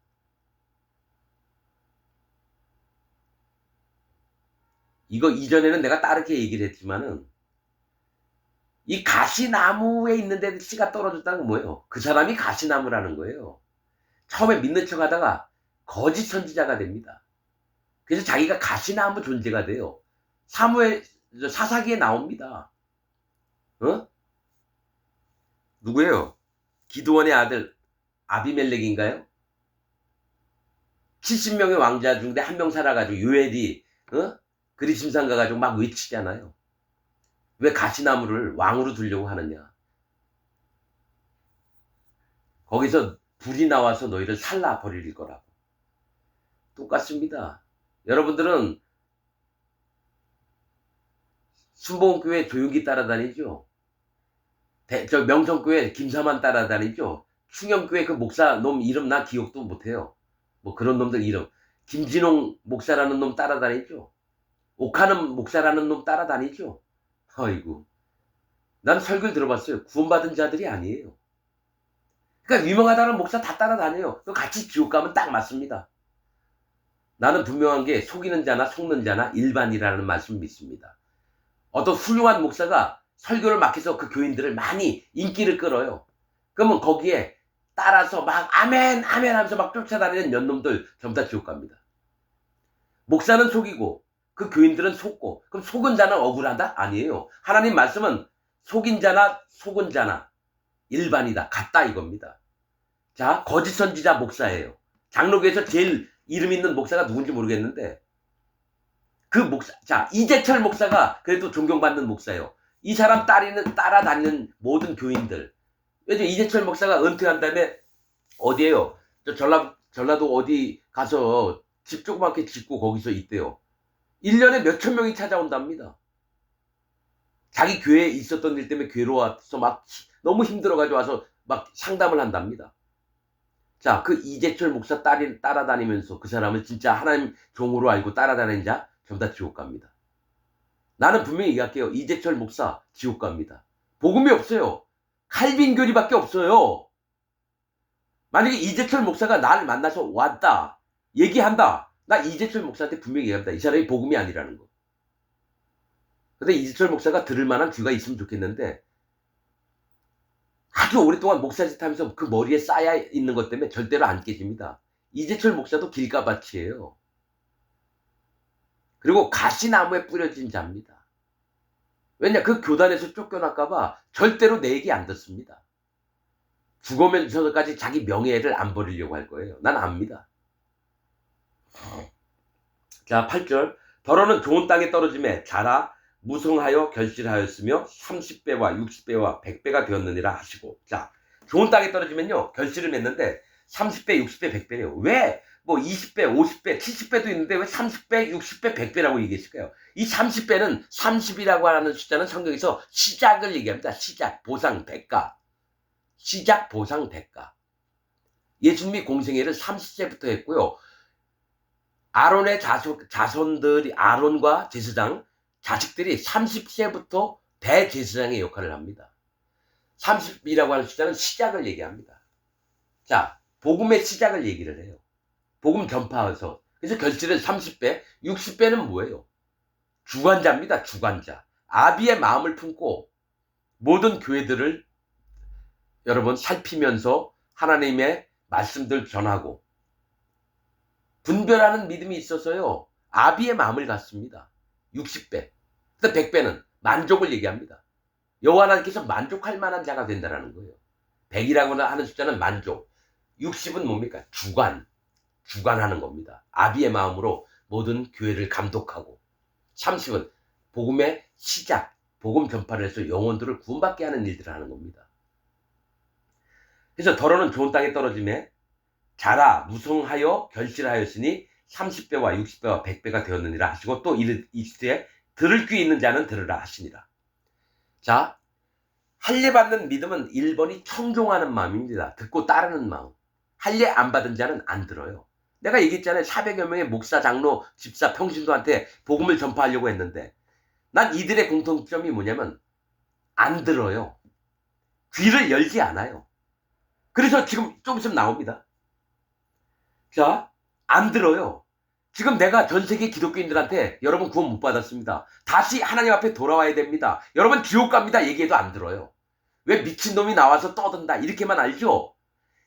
이거 이전에는 내가 다르게 얘기를 했지만은 이 가시나무에 있는데 씨가 떨어졌다는 건 뭐예요? 그 사람이 가시나무라는 거예요. 처음에 믿는 척 하다가 거짓 선지자가 됩니다. 그래서 자기가 가시나무 존재가 돼요. 사사기에 나옵니다. 누구예요? 기드온의 아들 아비멜렉인가요? 70명의 왕자 중에 한 명 살아가지고 요엘이 그리심산 가가지고 막 외치잖아요. 왜 가시나무를 왕으로 두려고 하느냐. 거기서 불이 나와서 너희를 살라 버릴 거라고. 똑같습니다. 여러분들은 순복음교회 조용히 따라다니죠. 저 명성교회 김사만 따라다니죠. 충영교회 그 목사 놈 이름 나 기억도 못해요. 뭐 그런 놈들 이름. 김진홍 목사라는 놈 따라다니죠. 옥하는 목사라는 놈 따라다니죠. 아이고. 난 설교를 들어봤어요. 구원받은 자들이 아니에요. 그러니까 유명하다는 목사 다 따라다녀요. 같이 지옥 가면 딱 맞습니다. 나는 분명한 게 속이는 자나 속는 자나 일반이라는 말씀 믿습니다. 어떤 훌륭한 목사가 설교를 막 해서 그 교인들을 많이 인기를 끌어요. 그러면 거기에 따라서 막 아멘 아멘 하면서 막 쫓아다니는 연놈들 전부 다 지옥 갑니다. 목사는 속이고 그 교인들은 속고, 그럼 속은 자는 억울하다? 아니에요. 하나님 말씀은 속인 자나 속은 자나 일반이다, 같다 이겁니다. 자, 거짓 선지자 목사예요. 장로교에서 제일 이름 있는 목사가 누군지 모르겠는데 그 목사, 자, 이재철 목사가 그래도 존경받는 목사예요. 이 사람 따라다니는 모든 교인들. 왜냐면 이재철 목사가 은퇴한 다음에 어디에요? 저 전라도 어디 가서 집 조그맣게 짓고 거기서 있대요. 1년에 몇천 명이 찾아온답니다. 자기 교회에 있었던 일 때문에 괴로워서 막 너무 힘들어가지고 와서 막 상담을 한답니다. 자, 그 이재철 목사 따라다니면서 그 사람을 진짜 하나님 종으로 알고 따라다니는 자 전부 다 지옥 갑니다. 나는 분명히 얘기할게요. 이재철 목사 지옥 갑니다. 복음이 없어요. 칼빈 교리밖에 없어요. 만약에 이재철 목사가 나를 만나서 왔다, 얘기한다, 나 이재철 목사한테 분명히 얘기합니다. 이 사람이 복음이 아니라는 거. 근데 이재철 목사가 들을 만한 귀가 있으면 좋겠는데 아주 오랫동안 목사짓 하면서 그 머리에 쌓여 있는 것 때문에 절대로 안 깨집니다. 이재철 목사도 길가밭이에요. 그리고 가시나무에 뿌려진 자입니다. 왜냐, 그 교단에서 쫓겨날까봐 절대로 내 얘기 안 듣습니다. 죽으면서까지 자기 명예를 안 버리려고 할 거예요. 난 압니다. 자, 8절. 더러는 좋은 땅에 떨어짐에 자라 무성하여 결실하였으며 30배와 60배와 100배가 되었느니라 하시고. 자, 좋은 땅에 떨어지면요 결실을 맺는데 30배, 60배, 100배래요. 왜? 뭐 20배, 50배, 70배도 있는데 왜 30배, 60배, 100배라고 얘기했을까요? 이 30배는 30이라고 하는 숫자는 성경에서 시작을 얘기합니다. 시작, 보상, 대가. 시작, 보상, 대가. 예수님이 공생애를 30세부터 했고요. 아론의 자손들이, 아론과 제사장, 자식들이 30세부터 대제사장의 역할을 합니다. 30이라고 하는 숫자는 시작을 얘기합니다. 자, 복음의 시작을 얘기를 해요. 복음 전파해서. 그래서 결실은 30배, 60배는 뭐예요? 주관자입니다. 주관자. 아비의 마음을 품고 모든 교회들을 여러분 살피면서 하나님의 말씀들 전하고 분별하는 믿음이 있어서요. 아비의 마음을 갖습니다. 60배. 근데 100배는 만족을 얘기합니다. 여호와 하나님께서 만족할 만한 자가 된다는 거예요. 100이라고 하는 숫자는 만족. 60은 뭡니까? 주관하는 겁니다. 아비의 마음으로 모든 교회를 감독하고. 30은 복음의 시작, 복음 전파를 해서 영혼들을 구원받게 하는 일들을 하는 겁니다. 그래서 더러는 좋은 땅에 떨어짐에 자라 무성하여 결실하였으니 30배와 60배와 100배가 되었느니라 하시고 또 이르시되 들을 귀 있는 자는 들으라 하시니라. 자, 할례 받는 믿음은 1번이 청종하는 마음입니다. 듣고 따르는 마음. 할례 안 받은 자는 안 들어요. 내가 얘기했잖아요. 400여 명의 목사, 장로, 집사, 평신도한테 복음을 전파하려고 했는데 난 이들의 공통점이 뭐냐면 안 들어요. 귀를 열지 않아요. 그래서 지금 좀 있으면 나옵니다. 자, 안 들어요. 지금 내가 전 세계 기독교인들한테 여러분 구원 못 받았습니다. 다시 하나님 앞에 돌아와야 됩니다. 여러분 지옥 갑니다. 얘기해도 안 들어요. 왜 미친놈이 나와서 떠든다 이렇게만 알죠?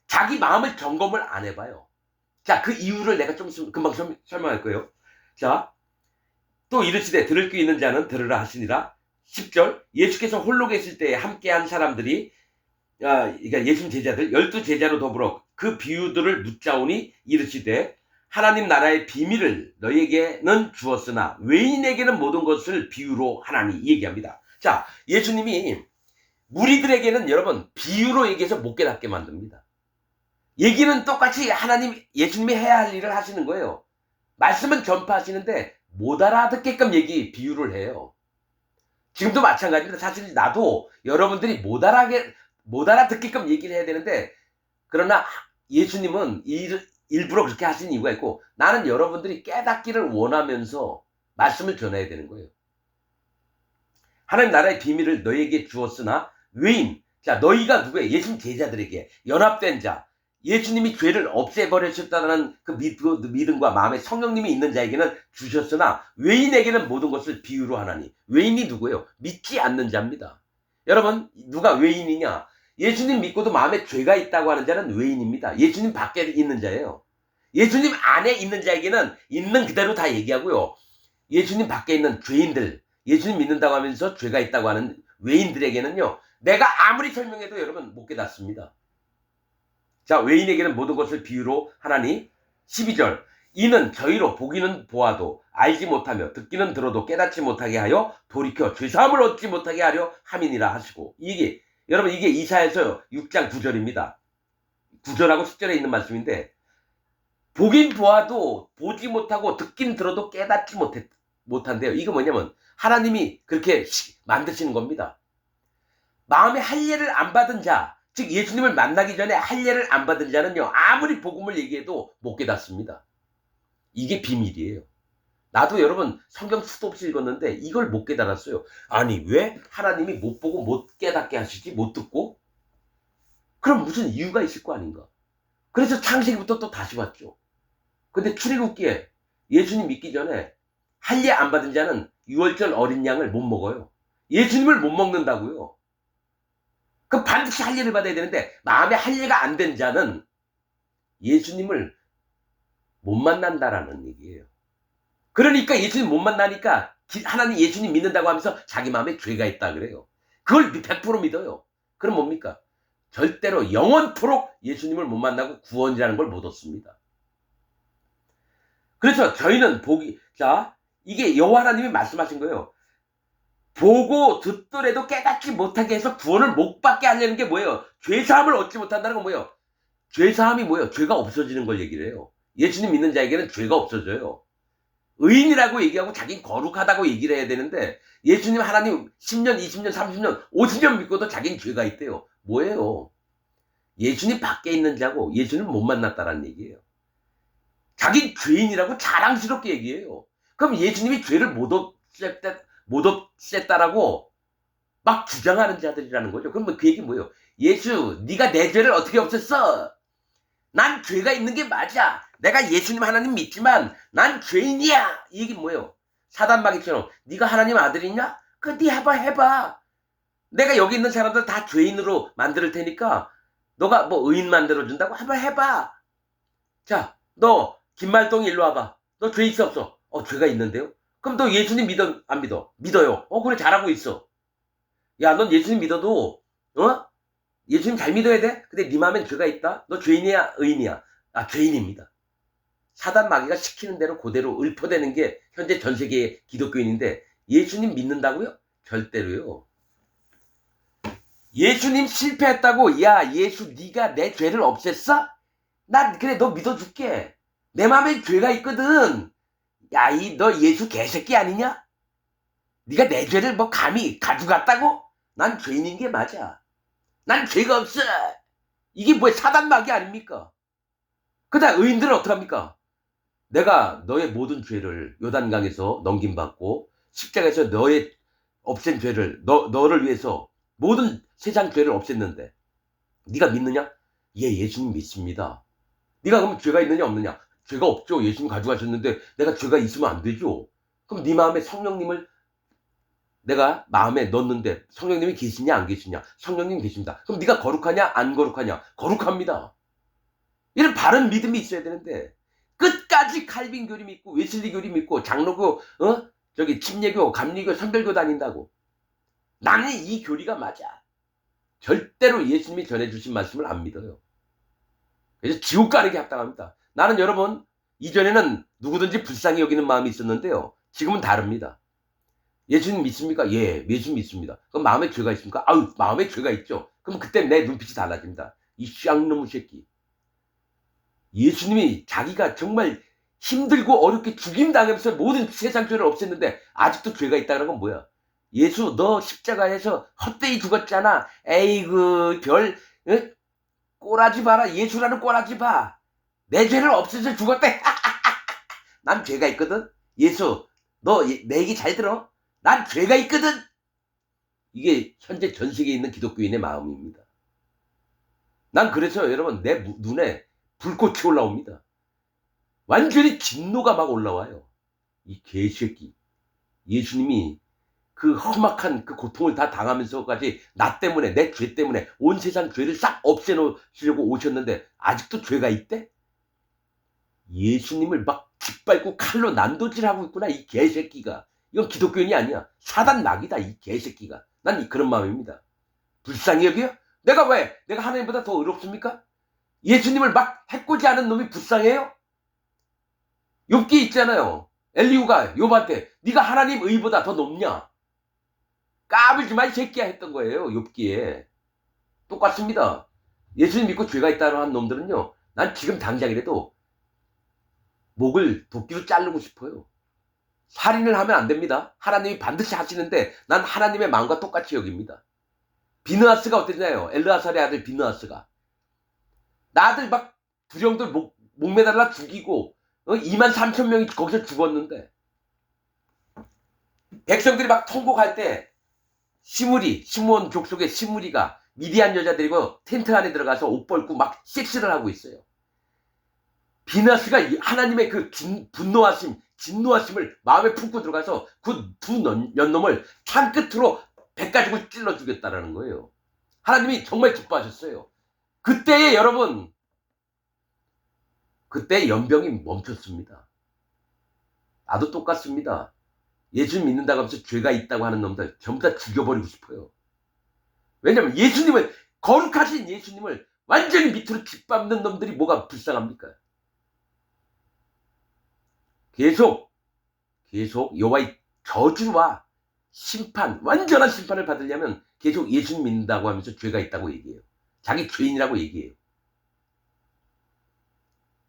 자기 마음을 점검을 안 해봐요. 자, 그 이유를 내가 좀 있으면 금방 설명할 거예요. 자, 또 이르시되 들을 귀 있는 자는 들으라 하시니라. 10절. 예수께서 홀로 계실 때에 함께한 사람들이 그러니까 예수님 제자들 12제자로 더불어 그 비유들을 묻자오니 이르시되 하나님 나라의 비밀을 너에게는 주었으나 외인에게는 모든 것을 비유로 하나니 이 얘기합니다. 자, 예수님이 무리들에게는 여러분 비유로 얘기해서 못 깨닫게 만듭니다. 얘기는 똑같이 예수님이 해야 할 일을 하시는 거예요. 말씀은 전파하시는데 못 알아듣게끔 비유를 해요. 지금도 마찬가지입니다. 사실 나도 여러분들이 못 알아듣게끔 얘기를 해야 되는데, 그러나 예수님은 일부러 그렇게 하신 이유가 있고, 나는 여러분들이 깨닫기를 원하면서 말씀을 전해야 되는 거예요. 하나님 나라의 비밀을 너에게 주었으나 외인, 자, 너희가 누구예요? 예수님 제자들에게 연합된 자, 예수님이 죄를 없애버리셨다는 그 믿음과 마음에 성령님이 있는 자에게는 주셨으나 외인에게는 모든 것을 비유로 하나니. 외인이 누구예요? 믿지 않는 자입니다. 여러분, 누가 외인이냐? 예수님 믿고도 마음에 죄가 있다고 하는 자는 외인입니다. 예수님 밖에 있는 자예요. 예수님 안에 있는 자에게는 있는 그대로 다 얘기하고요. 예수님 밖에 있는 죄인들, 예수님 믿는다고 하면서 죄가 있다고 하는 외인들에게는요, 내가 아무리 설명해도 여러분 못 깨닫습니다. 자, 외인에게는 모든 것을 비유로 하나니. 12절, 이는 저희로 보기는 보아도 알지 못하며 듣기는 들어도 깨닫지 못하게 하여 돌이켜 죄사함을 얻지 못하게 하려 함이니라 하시고. 여러분 이게 이사야서 6장 9절입니다. 9절하고 10절에 있는 말씀인데, 보긴 보아도 보지 못하고 듣긴 들어도 깨닫지 못한대요. 이거 뭐냐면 하나님이 그렇게 만드시는 겁니다. 마음에 할례를 안 받은 자, 즉 예수님을 만나기 전에 할례를 안 받은 자는요, 아무리 복음을 얘기해도 못 깨닫습니다. 이게 비밀이에요. 나도 여러분 성경 수도 없이 읽었는데 이걸 못 깨달았어요. 아니, 왜 하나님이 못 보고 못 깨닫게 하시지? 못 듣고? 그럼 무슨 이유가 있을 거 아닌가? 그래서 창세기부터 또 다시 봤죠. 근데 출애굽기에 예수님 믿기 전에 할례 안 받은 자는 유월절 어린 양을 못 먹어요. 예수님을 못 먹는다고요. 그럼 반드시 할례를 받아야 되는데, 마음에 할례가 안 된 자는 예수님을 못 만난다라는 얘기예요. 그러니까 예수님 못 만나니까 하나님 예수님 믿는다고 하면서 자기 마음에 죄가 있다 그래요. 그걸 100% 믿어요. 그럼 뭡니까? 절대로 영원토록 예수님을 못 만나고 구원이라는 걸 못 얻습니다. 그래서 저희는 이게 여호와 하나님이 말씀하신 거예요. 보고 듣더라도 깨닫지 못하게 해서 구원을 못 받게 하려는 게 뭐예요? 죄사함을 얻지 못한다는 건 뭐예요? 죄사함이 뭐예요? 죄가 없어지는 걸 얘기를 해요. 예수님 믿는 자에게는 죄가 없어져요. 의인이라고 얘기하고 자기는 거룩하다고 얘기를 해야 되는데, 예수님 하나님 10년, 20년, 30년, 50년 믿고도 자기는 죄가 있대요. 뭐예요? 예수님 밖에 있는 자고 예수님 못 만났다라는 얘기예요. 자기 죄인이라고 자랑스럽게 얘기해요. 그럼 예수님이 죄를 못 없앴다라고 막 주장하는 자들이라는 거죠. 그러면 그 얘기 뭐예요? 예수, 네가 내 죄를 어떻게 없앴어? 난 죄가 있는 게 맞아. 내가 예수님 하나님 믿지만 난 죄인이야. 이 얘기 뭐예요? 사단마귀처럼 네가 하나님 아들이냐? 네 해봐. 내가 여기 있는 사람들 다 죄인으로 만들 테니까 너가 뭐 의인 만들어준다고 해봐. 자, 너 김말동이 일로 와봐. 너 죄 있어 없어? 죄가 있는데요? 그럼 너 예수님 믿어 안 믿어? 믿어요. 그래, 잘하고 있어. 야, 넌 예수님 믿어도 예수님 잘 믿어야 돼? 근데 네 마음엔 죄가 있다? 너 죄인이야? 의인이야? 죄인입니다. 사단 마귀가 시키는 대로 그대로 읊어대는 게 현재 전 세계의 기독교인인데, 예수님 믿는다고요? 절대로요. 예수님 실패했다고, 야, 예수 네가 내 죄를 없앴어? 그래, 너 믿어줄게. 내 마음에 죄가 있거든. 야, 너 예수 개새끼 아니냐? 네가 내 죄를 뭐 감히 가져갔다고? 난 죄인인 게 맞아. 난 죄가 없어. 이게 뭐야, 사단마귀 아닙니까? 그다음 의인들은 어떡합니까? 내가 너의 모든 죄를 요단강에서 넘김받고 십자가에서 너의 없앤 죄를 너를 위해서 모든 세상 죄를 없앴는데 네가 믿느냐? 예, 예수님 믿습니다. 네가 그럼 죄가 있느냐 없느냐? 죄가 없죠. 예수님 가져가셨는데 내가 죄가 있으면 안 되죠. 그럼 네 마음에 성령님을 내가 마음에 넣었는데 성령님이 계시냐 안 계시냐? 성령님 계십니다. 그럼 네가 거룩하냐 안 거룩하냐? 거룩합니다. 이런 바른 믿음이 있어야 되는데 끝까지 칼빈 교리 믿고 웨슬리 교리 믿고 장로교 침례교 감리교 성결교 다닌다고. 나는 이 교리가 맞아. 절대로 예수님이 전해주신 말씀을 안 믿어요. 그래서 지옥 가는 게 합당합니다. 나는 여러분 이전에는 누구든지 불쌍히 여기는 마음이 있었는데요. 지금은 다릅니다. 예수님 믿습니까? 예, 예수 믿습니다. 그럼 마음에 죄가 있습니까? 아유, 마음에 죄가 있죠. 그럼 그때 내 눈빛이 달라집니다. 이 쌍놈의 새끼. 예수님이 자기가 정말 힘들고 어렵게 죽임당하면서 모든 세상 죄를 없앴는데 아직도 죄가 있다는 건 뭐야? 예수 너 십자가에서 헛되이 죽었잖아. 에이그 별 꼬라지 봐라. 예수라는 꼬라지 봐. 내 죄를 없애서 죽었대. 난 죄가 있거든. 예수 너 내 얘기 잘 들어. 난 죄가 있거든. 이게 현재 전 세계에 있는 기독교인의 마음입니다. 난 그래서 여러분 내 눈에 불꽃이 올라옵니다. 완전히 진노가 막 올라와요. 이 개새끼. 예수님이 그 험악한 그 고통을 다 당하면서까지 나 때문에 내 죄 때문에 온 세상 죄를 싹 없애놓으시려고 오셨는데 아직도 죄가 있대? 예수님을 막 짓밟고 칼로 난도질하고 있구나 이 개새끼가. 이건 기독교인이 아니야. 사단 낙이다 이 개새끼가. 난 그런 마음입니다. 불쌍히 여기요? 내가 왜? 내가 하나님보다 더 의롭습니까? 예수님을 막 해코지하는 놈이 불쌍해요? 욥기 있잖아요. 엘리후가 욥한테 네가 하나님 의보다 더 높냐? 까불지 마 이 새끼야 했던 거예요. 욥기에. 똑같습니다. 예수님 믿고 죄가 있다고 한 놈들은요. 난 지금 당장이라도 목을 도끼로 자르고 싶어요. 살인을 하면 안 됩니다. 하나님이 반드시 하시는데 난 하나님의 마음과 똑같이 여깁니다. 비느하스가 어땠나요? 엘르아살의 아들 비느하스가. 나들 막 두령들 목 매달라 죽이고 23,000명이 거기서 죽었는데 백성들이 막 통곡할 때 시므온 족속의 시므리가 미디안 여자들이고 텐트 안에 들어가서 옷 벗고 막 섹스를 하고 있어요. 비느하스가 하나님의 그 분노하심, 진노하심을 마음에 품고 들어가서 그 두 년놈을 창 끝으로 배 가지고 찔러 주겠다라는 거예요. 하나님이 정말 기뻐하셨어요. 그때에 여러분, 그때 연병이 멈췄습니다. 나도 똑같습니다. 예수 믿는다고 하면서 죄가 있다고 하는 놈들 전부 다 죽여버리고 싶어요. 왜냐면 예수님을, 거룩하신 예수님을 완전히 밑으로 짓밟는 놈들이 뭐가 불쌍합니까? 계속 여호와의 저주와 심판, 완전한 심판을 받으려면 계속 예수 믿는다고 하면서 죄가 있다고 얘기해요. 자기 죄인이라고 얘기해요.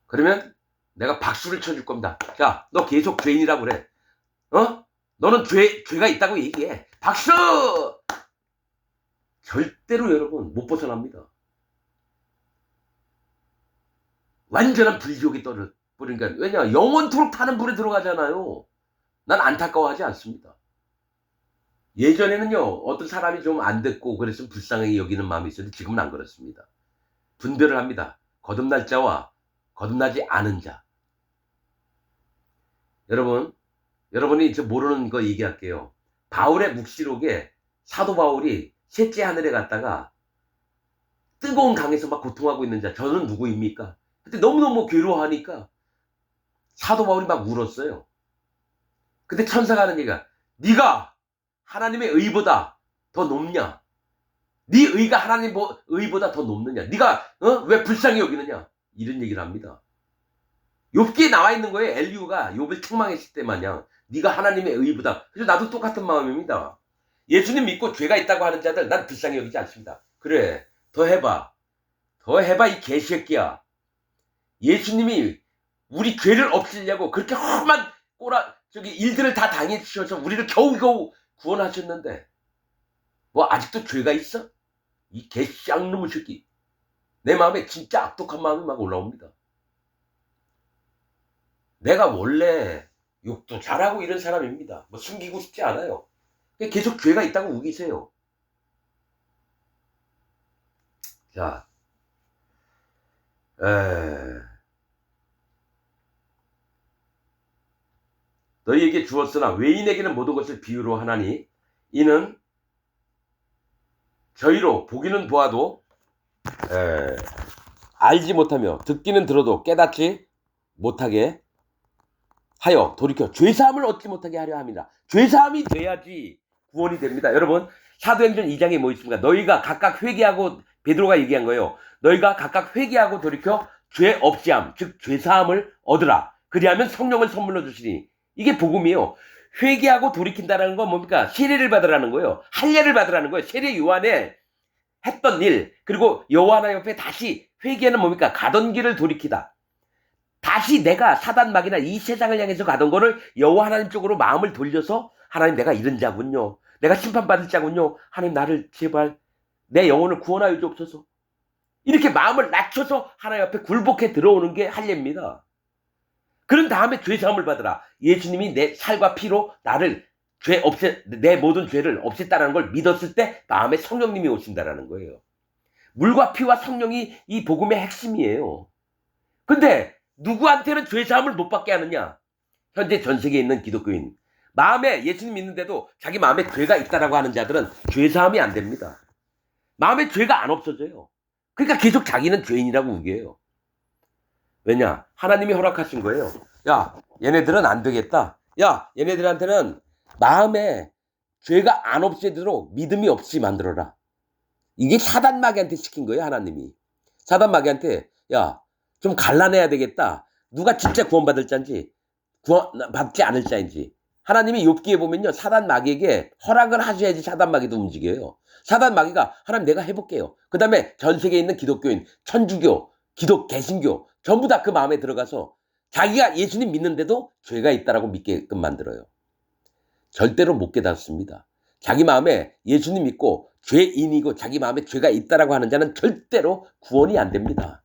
그러면 내가 박수를 쳐줄 겁니다. 자, 너 계속 죄인이라고 그래. 너는 죄가 있다고 얘기해. 박수! 절대로 여러분 못 벗어납니다. 완전한 불지옥이 그러니까 왜냐 영원토록 타는 불에 들어가잖아요. 난 안타까워하지 않습니다. 예전에는요 어떤 사람이 좀 안 됐고 그랬으면 불쌍하게 여기는 마음이 있었는데 지금은 안 그렇습니다. 분별을 합니다. 거듭날 자와 거듭나지 않은 자. 여러분이 저 모르는 거 얘기할게요. 바울의 묵시록에 사도 바울이 셋째 하늘에 갔다가 뜨거운 강에서 막 고통하고 있는 자, 저는 누구입니까? 그때 너무너무 괴로워하니까 사도 바울이 막 울었어요. 근데 천사가 하는 얘기가, 네가 하나님의 의보다 더 높냐? 네 의가 하나님 의보다 더 높느냐? 네가 왜 불쌍히 여기느냐? 이런 얘기를 합니다. 욥기에 나와 있는 거예요. 엘리후가 욥을 책망했을 때 마냥 네가 하나님의 의보다. 그래서 나도 똑같은 마음입니다. 예수님 믿고 죄가 있다고 하는 자들 난 불쌍히 여기지 않습니다. 그래, 더 해봐 이 개새끼야. 예수님이 우리 죄를 없애려고 그렇게 험한 일들을 다 당해주셔서 우리를 겨우겨우 구원하셨는데 뭐 아직도 죄가 있어? 이 개쌍놈의 새끼. 내 마음에 진짜 악독한 마음이 막 올라옵니다. 내가 원래 욕도 잘하고 이런 사람입니다. 뭐 숨기고 싶지 않아요. 계속 죄가 있다고 우기세요. 자, 너희에게 주었으나 외인에게는 모든 것을 비유로 하나니 이는 저희로 보기는 보아도 알지 못하며 듣기는 들어도 깨닫지 못하게 하여 돌이켜 죄사함을 얻지 못하게 하려 합니다. 죄사함이 돼야지 구원이 됩니다. 여러분, 사도행전 2장에 뭐 있습니까? 너희가 각각 회개하고, 베드로가 얘기한 거예요. 너희가 각각 회개하고 돌이켜 죄 없이함, 즉 죄사함을 얻으라. 그리하면 성령을 선물로 주시니. 이게 복음이에요. 회개하고 돌이킨다는 건 뭡니까? 세례를 받으라는 거예요. 할례를 받으라는 거예요. 세례 요한에 했던 일, 그리고 여호와 하나님 옆에 다시 회개는 뭡니까? 가던 길을 돌이키다. 다시 내가 사단막이나 이 세상을 향해서 가던 거를 여호와 하나님 쪽으로 마음을 돌려서, 하나님 내가 이런 자군요. 내가 심판받을 자군요. 하나님 나를 제발 내 영혼을 구원하여 주옵소서. 이렇게 마음을 낮춰서 하나님 앞에 굴복해 들어오는 게 할례입니다. 그런 다음에 죄사함을 받으라. 예수님이 내 살과 피로 나를 내 모든 죄를 없앴다는 걸 믿었을 때 마음에 성령님이 오신다라는 거예요. 물과 피와 성령이 이 복음의 핵심이에요. 근데 누구한테는 죄사함을 못 받게 하느냐? 현재 전 세계에 있는 기독교인. 마음에 예수님 믿는데도 자기 마음에 죄가 있다라고 하는 자들은 죄사함이 안 됩니다. 마음에 죄가 안 없어져요. 그러니까 계속 자기는 죄인이라고 우겨요. 왜냐? 하나님이 허락하신 거예요. 야, 얘네들은 안 되겠다. 야, 얘네들한테는 마음에 죄가 안 없애도록 믿음이 없이 만들어라. 이게 사단마귀한테 시킨 거예요, 하나님이. 사단마귀한테, 야, 좀 갈라내야 되겠다. 누가 진짜 구원받을 자인지, 구원받지 않을 자인지. 하나님이 욥기에 보면요, 사단마귀에게 허락을 하셔야지 사단마귀도 움직여요. 사단마귀가, 하나님 내가 해볼게요. 그 다음에 전 세계에 있는 기독교인, 천주교, 개신교, 전부 다 그 마음에 들어가서 자기가 예수님 믿는데도 죄가 있다라고 믿게끔 만들어요. 절대로 못 깨닫습니다. 자기 마음에 예수님 믿고 죄인이고 자기 마음에 죄가 있다라고 하는 자는 절대로 구원이 안 됩니다.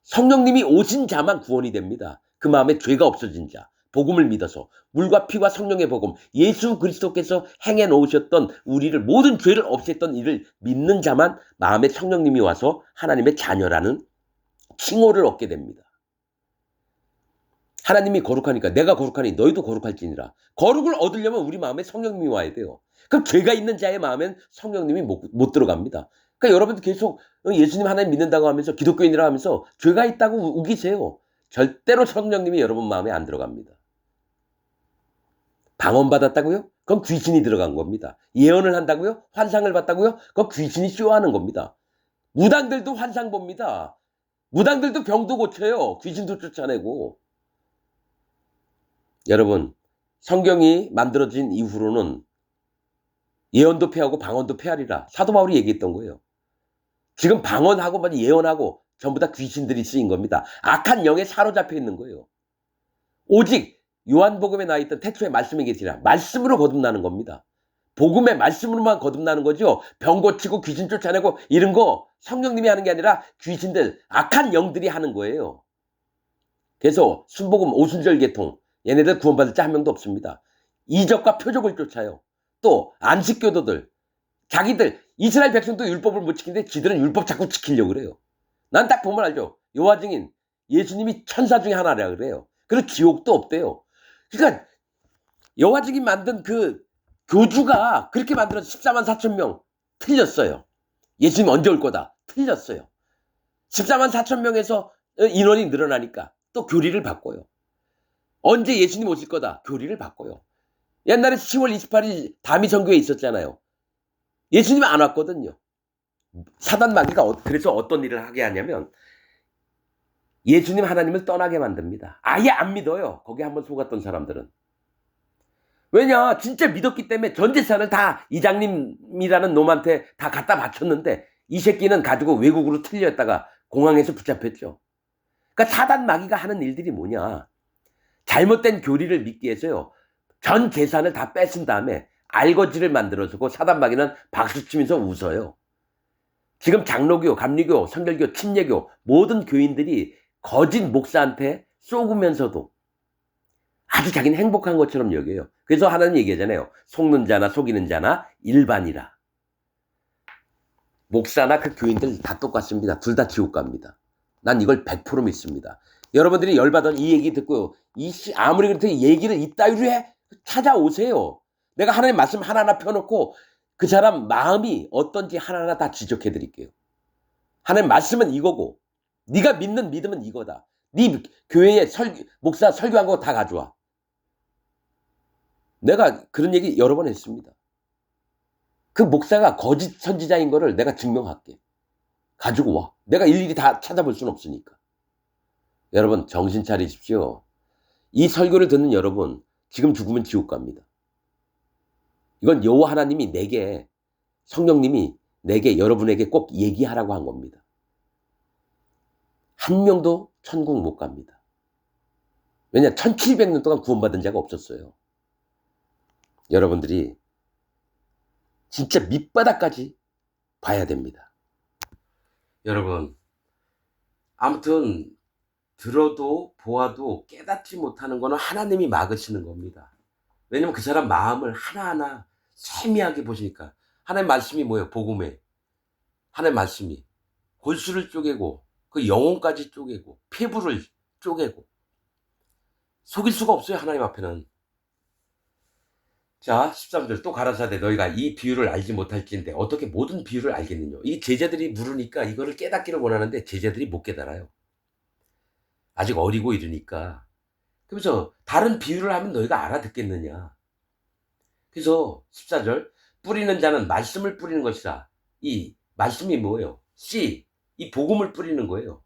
성령님이 오신 자만 구원이 됩니다. 그 마음에 죄가 없어진 자, 복음을 믿어서 물과 피와 성령의 복음, 예수 그리스도께서 행해 놓으셨던 우리를 모든 죄를 없앴던 이를 믿는 자만 마음에 성령님이 와서 하나님의 자녀라는 칭호를 얻게 됩니다. 하나님이 거룩하니까 내가 거룩하니 너희도 거룩할지니라. 거룩을 얻으려면 우리 마음에 성령님이 와야 돼요. 그럼 죄가 있는 자의 마음엔 성령님이 못 들어갑니다. 그러니까 여러분도 계속 예수님 하나님 믿는다고 하면서 기독교인이라고 하면서 죄가 있다고 우기세요. 절대로 성령님이 여러분 마음에 안 들어갑니다. 방언받았다고요? 그럼 귀신이 들어간 겁니다. 예언을 한다고요? 환상을 봤다고요? 그럼 귀신이 쇼하는 겁니다. 무당들도 환상 봅니다. 무당들도 병도 고쳐요. 귀신도 쫓아내고. 여러분, 성경이 만들어진 이후로는 예언도 폐하고 방언도 폐하리라. 사도 바울이 얘기했던 거예요. 지금 방언하고 예언하고 전부 다 귀신들이 쓰인 겁니다. 악한 영에 사로잡혀 있는 거예요. 오직 요한복음에 나와 있던 태초에 말씀이 계시라. 말씀으로 거듭나는 겁니다. 복음의 말씀으로만 거듭나는 거죠. 병 고치고 귀신 쫓아내고 이런 거 성령님이 하는 게 아니라 귀신들, 악한 영들이 하는 거예요. 그래서 순복음 오순절 계통, 얘네들 구원받을 자 한 명도 없습니다. 이적과 표적을 쫓아요. 또 안식교도들, 자기들 이스라엘 백성도 율법을 못 지키는데 지들은 율법 자꾸 지키려고 그래요. 난 딱 보면 알죠. 여호와 증인 예수님이 천사 중에 하나라 그래요. 그리고 지옥도 없대요. 그러니까 여호와 증인 만든 그 교주가 그렇게 만들어서 14만 4천 명 틀렸어요. 예수님 언제 올 거다 틀렸어요. 14만 4천 명에서 인원이 늘어나니까 또 교리를 바꿔요. 언제 예수님 오실 거다 교리를 바꿔요. 옛날에 10월 28일 다미 선교에 있었잖아요. 예수님이 안 왔거든요. 사단마귀가 그래서 어떤 일을 하게 하냐면 예수님 하나님을 떠나게 만듭니다. 아예 안 믿어요. 거기 한번 속았던 사람들은. 왜냐 진짜 믿었기 때문에 전 재산을 다 이장님이라는 놈한테 다 갖다 바쳤는데 이 새끼는 가지고 외국으로 틀렸다가 공항에서 붙잡혔죠. 그러니까 사단마귀가 하는 일들이 뭐냐. 잘못된 교리를 믿기 위해서요. 전 재산을 다 뺏은 다음에 알거지를 만들어주고 사단마귀는 박수치면서 웃어요. 지금 장로교, 감리교, 성결교, 침례교 모든 교인들이 거짓 목사한테 쏘으면서도 아주 자기는 행복한 것처럼 여겨요. 그래서 하나님 얘기하잖아요. 속는 자나 속이는 자나 일반이라. 목사나 그 교인들 다 똑같습니다. 둘 다 지옥 갑니다. 난 이걸 100% 믿습니다. 여러분들이 열받은 이 얘기 듣고 아무리 그렇든 얘기를 이따위로 해 찾아오세요. 내가 하나님 말씀 하나하나 펴놓고 그 사람 마음이 어떤지 하나하나 다 지적해 드릴게요. 하나님 말씀은 이거고 네가 믿는 믿음은 이거다. 네 교회에 목사 설교한 거 다 가져와. 내가 그런 얘기 여러 번 했습니다. 그 목사가 거짓 선지자인 거를 내가 증명할게. 가지고 와. 내가 일일이 다 찾아볼 수는 없으니까. 여러분 정신 차리십시오. 이 설교를 듣는 여러분 지금 죽으면 지옥 갑니다. 이건 여호와 하나님이 내게 성령님이 내게 여러분에게 꼭 얘기하라고 한 겁니다. 한 명도 천국 못 갑니다. 왜냐 1700년 동안 구원받은 자가 없었어요. 여러분들이 진짜 밑바닥까지 봐야 됩니다. 여러분 아무튼 들어도 보아도 깨닫지 못하는 거는 하나님이 막으시는 겁니다. 왜냐면 그 사람 마음을 하나하나 세미하게 보시니까. 하나님 말씀이 뭐예요? 복음에 하나님 말씀이 골수를 쪼개고 그 영혼까지 쪼개고 폐부를 쪼개고 속일 수가 없어요. 하나님 앞에는. 자 13절 또 가라사대 너희가 이 비유를 알지 못할지인데 어떻게 모든 비유를 알겠느냐. 이 제자들이 물으니까 이거를 깨닫기를 원하는데 제자들이 못 깨달아요. 아직 어리고 이러니까. 그래서 다른 비유를 하면 너희가 알아듣겠느냐. 그래서 14절 뿌리는 자는 말씀을 뿌리는 것이다. 이 말씀이 뭐예요? 씨, 이 복음을 뿌리는 거예요.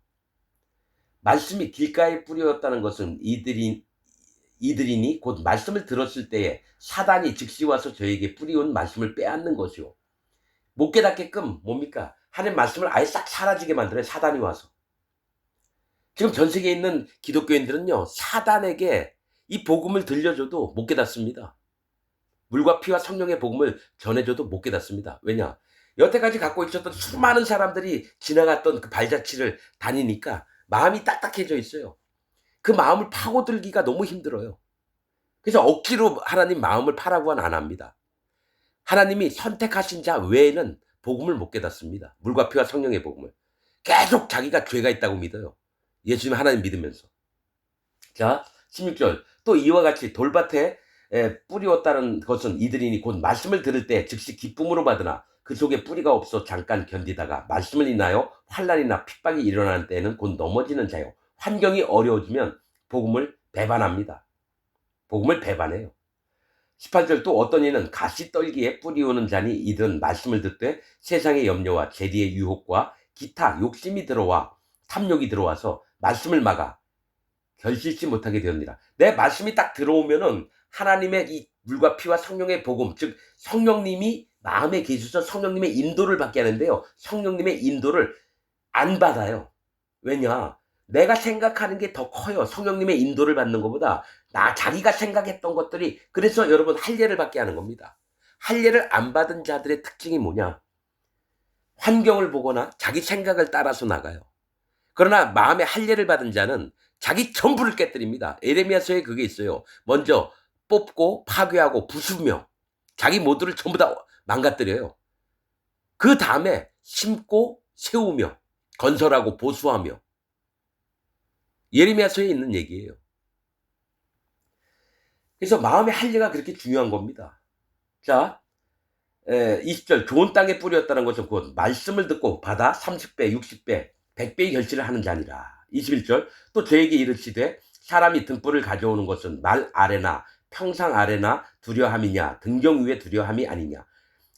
말씀이 길가에 뿌렸다는 것은 이들이니 곧 말씀을 들었을 때에 사단이 즉시 와서 저에게 뿌리온 말씀을 빼앗는 것이요. 못 깨닫게끔 뭡니까? 하나님 말씀을 아예 싹 사라지게 만들어요. 사단이 와서. 지금 전 세계에 있는 기독교인들은요. 사단에게 이 복음을 들려줘도 못 깨닫습니다. 물과 피와 성령의 복음을 전해줘도 못 깨닫습니다. 왜냐? 여태까지 갖고 있었던 수많은 사람들이 지나갔던 그 발자취를 다니니까 마음이 딱딱해져 있어요. 그 마음을 파고들기가 너무 힘들어요. 그래서 억지로 하나님 마음을 파라고는 안 합니다. 하나님이 선택하신 자 외에는 복음을 못 깨닫습니다. 물과 피와 성령의 복음을. 계속 자기가 죄가 있다고 믿어요. 예수님 하나님 믿으면서. 자 16절 또 이와 같이 돌밭에 뿌리었다는 것은 이들이니 곧 말씀을 들을 때 즉시 기쁨으로 받으나 그 속에 뿌리가 없어 잠깐 견디다가 말씀을 인하여 환난이나 핍박이 일어나는 때에는 곧 넘어지는 자요. 환경이 어려워지면 복음을 배반합니다. 복음을 배반해요. 18절 또 어떤 이는 가시떨기에 뿌리오는 자니 이들은 말씀을 듣되 세상의 염려와 재리의 유혹과 기타 욕심이 들어와 탐욕이 들어와서 말씀을 막아 결실치 못하게 되었느니라. 내 말씀이 딱 들어오면은 하나님의 이 물과 피와 성령의 복음, 즉 성령님이 마음에 계셔서 성령님의 인도를 받게 하는데요. 성령님의 인도를 안 받아요. 왜냐? 내가 생각하는 게 더 커요. 성령님의 인도를 받는 것보다 자기가 생각했던 것들이. 그래서 여러분 할례를 받게 하는 겁니다. 할례를 안 받은 자들의 특징이 뭐냐? 환경을 보거나 자기 생각을 따라서 나가요. 그러나 마음의 할례를 받은 자는 자기 전부를 깨뜨립니다. 에레미야서에 그게 있어요. 먼저 뽑고 파괴하고 부수며 자기 모두를 전부 다 망가뜨려요. 그 다음에 심고 세우며 건설하고 보수하며. 예레미야서에 있는 얘기예요. 그래서 마음의 할례가 그렇게 중요한 겁니다. 자 20절 좋은 땅에 뿌렸다는 것은 곧 말씀을 듣고 받아 30배 60배 100배의 결실을 하는 자니라. 21절 또 저에게 이르시되 사람이 등불을 가져오는 것은 말 아래나 평상 아래나 두려함이냐 등경 위에 두려함이 아니냐.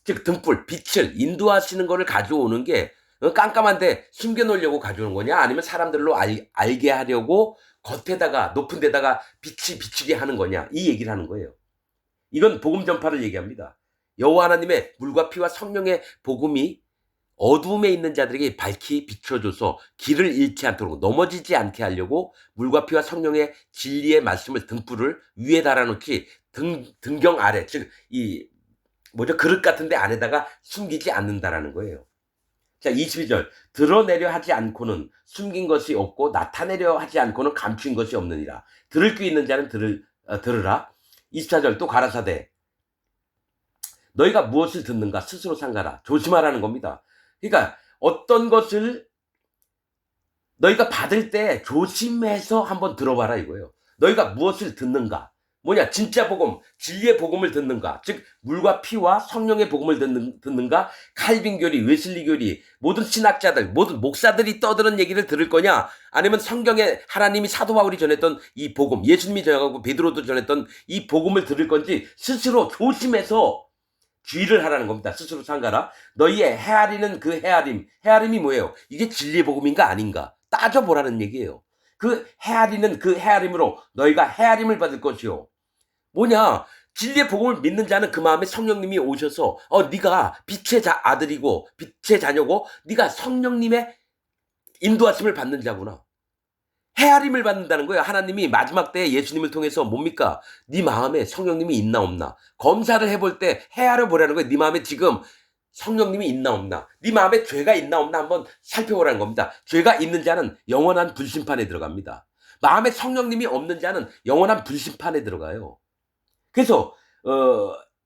즉 등불 빛을 인도하시는 것을 가져오는 게 깜깜한데 숨겨놓으려고 가져오는 거냐 아니면 사람들로 알게 하려고 겉에다가 높은 데다가 빛이 비추게 하는 거냐 이 얘기를 하는 거예요. 이건 복음 전파를 얘기합니다. 여호와 하나님의 물과 피와 성령의 복음이 어둠에 있는 자들에게 밝히 비춰줘서 길을 잃지 않도록 넘어지지 않게 하려고 물과 피와 성령의 진리의 말씀을 등불을 위에 달아놓지 등경 아래 즉 이 그릇 같은 데 안에다가 숨기지 않는다라는 거예요. 자 22절 드러내려 하지 않고는 숨긴 것이 없고 나타내려 하지 않고는 감춘 것이 없느니라. 들을 귀 있는 자는 들으라. 24절 또 가라사대 너희가 무엇을 듣는가 스스로 삼가라. 조심하라는 겁니다. 그러니까 어떤 것을 너희가 받을 때 조심해서 한번 들어봐라 이거예요. 너희가 무엇을 듣는가. 뭐냐 진짜 복음 진리의 복음을 듣는가. 즉 물과 피와 성령의 복음을 듣는가. 칼빈 교리 웨슬리 교리 모든 신학자들 모든 목사들이 떠드는 얘기를 들을 거냐 아니면 성경에 하나님이 사도 바울이 전했던 이 복음 예수님이 전하고 베드로도 전했던 이 복음을 들을 건지 스스로 조심해서 주의를 하라는 겁니다. 스스로 삼가라. 너희의 헤아리는 그 헤아림. 헤아림이 뭐예요? 이게 진리의 복음인가 아닌가? 따져보라는 얘기예요. 그 헤아리는 그 헤아림으로 너희가 헤아림을 받을 것이요. 뭐냐? 진리의 복음을 믿는 자는 그 마음에 성령님이 오셔서 네가 빛의 아들이고 빛의 자녀고 네가 성령님의 인도하심을 받는 자구나. 헤아림을 받는다는 거예요. 하나님이 마지막 때에 예수님을 통해서 뭡니까? 네 마음에 성령님이 있나 없나. 검사를 해볼 때 헤아려 보라는 거예요. 네 마음에 지금 성령님이 있나 없나. 네 마음에 죄가 있나 없나 한번 살펴보라는 겁니다. 죄가 있는 자는 영원한 불심판에 들어갑니다. 마음에 성령님이 없는 자는 영원한 불심판에 들어가요. 그래서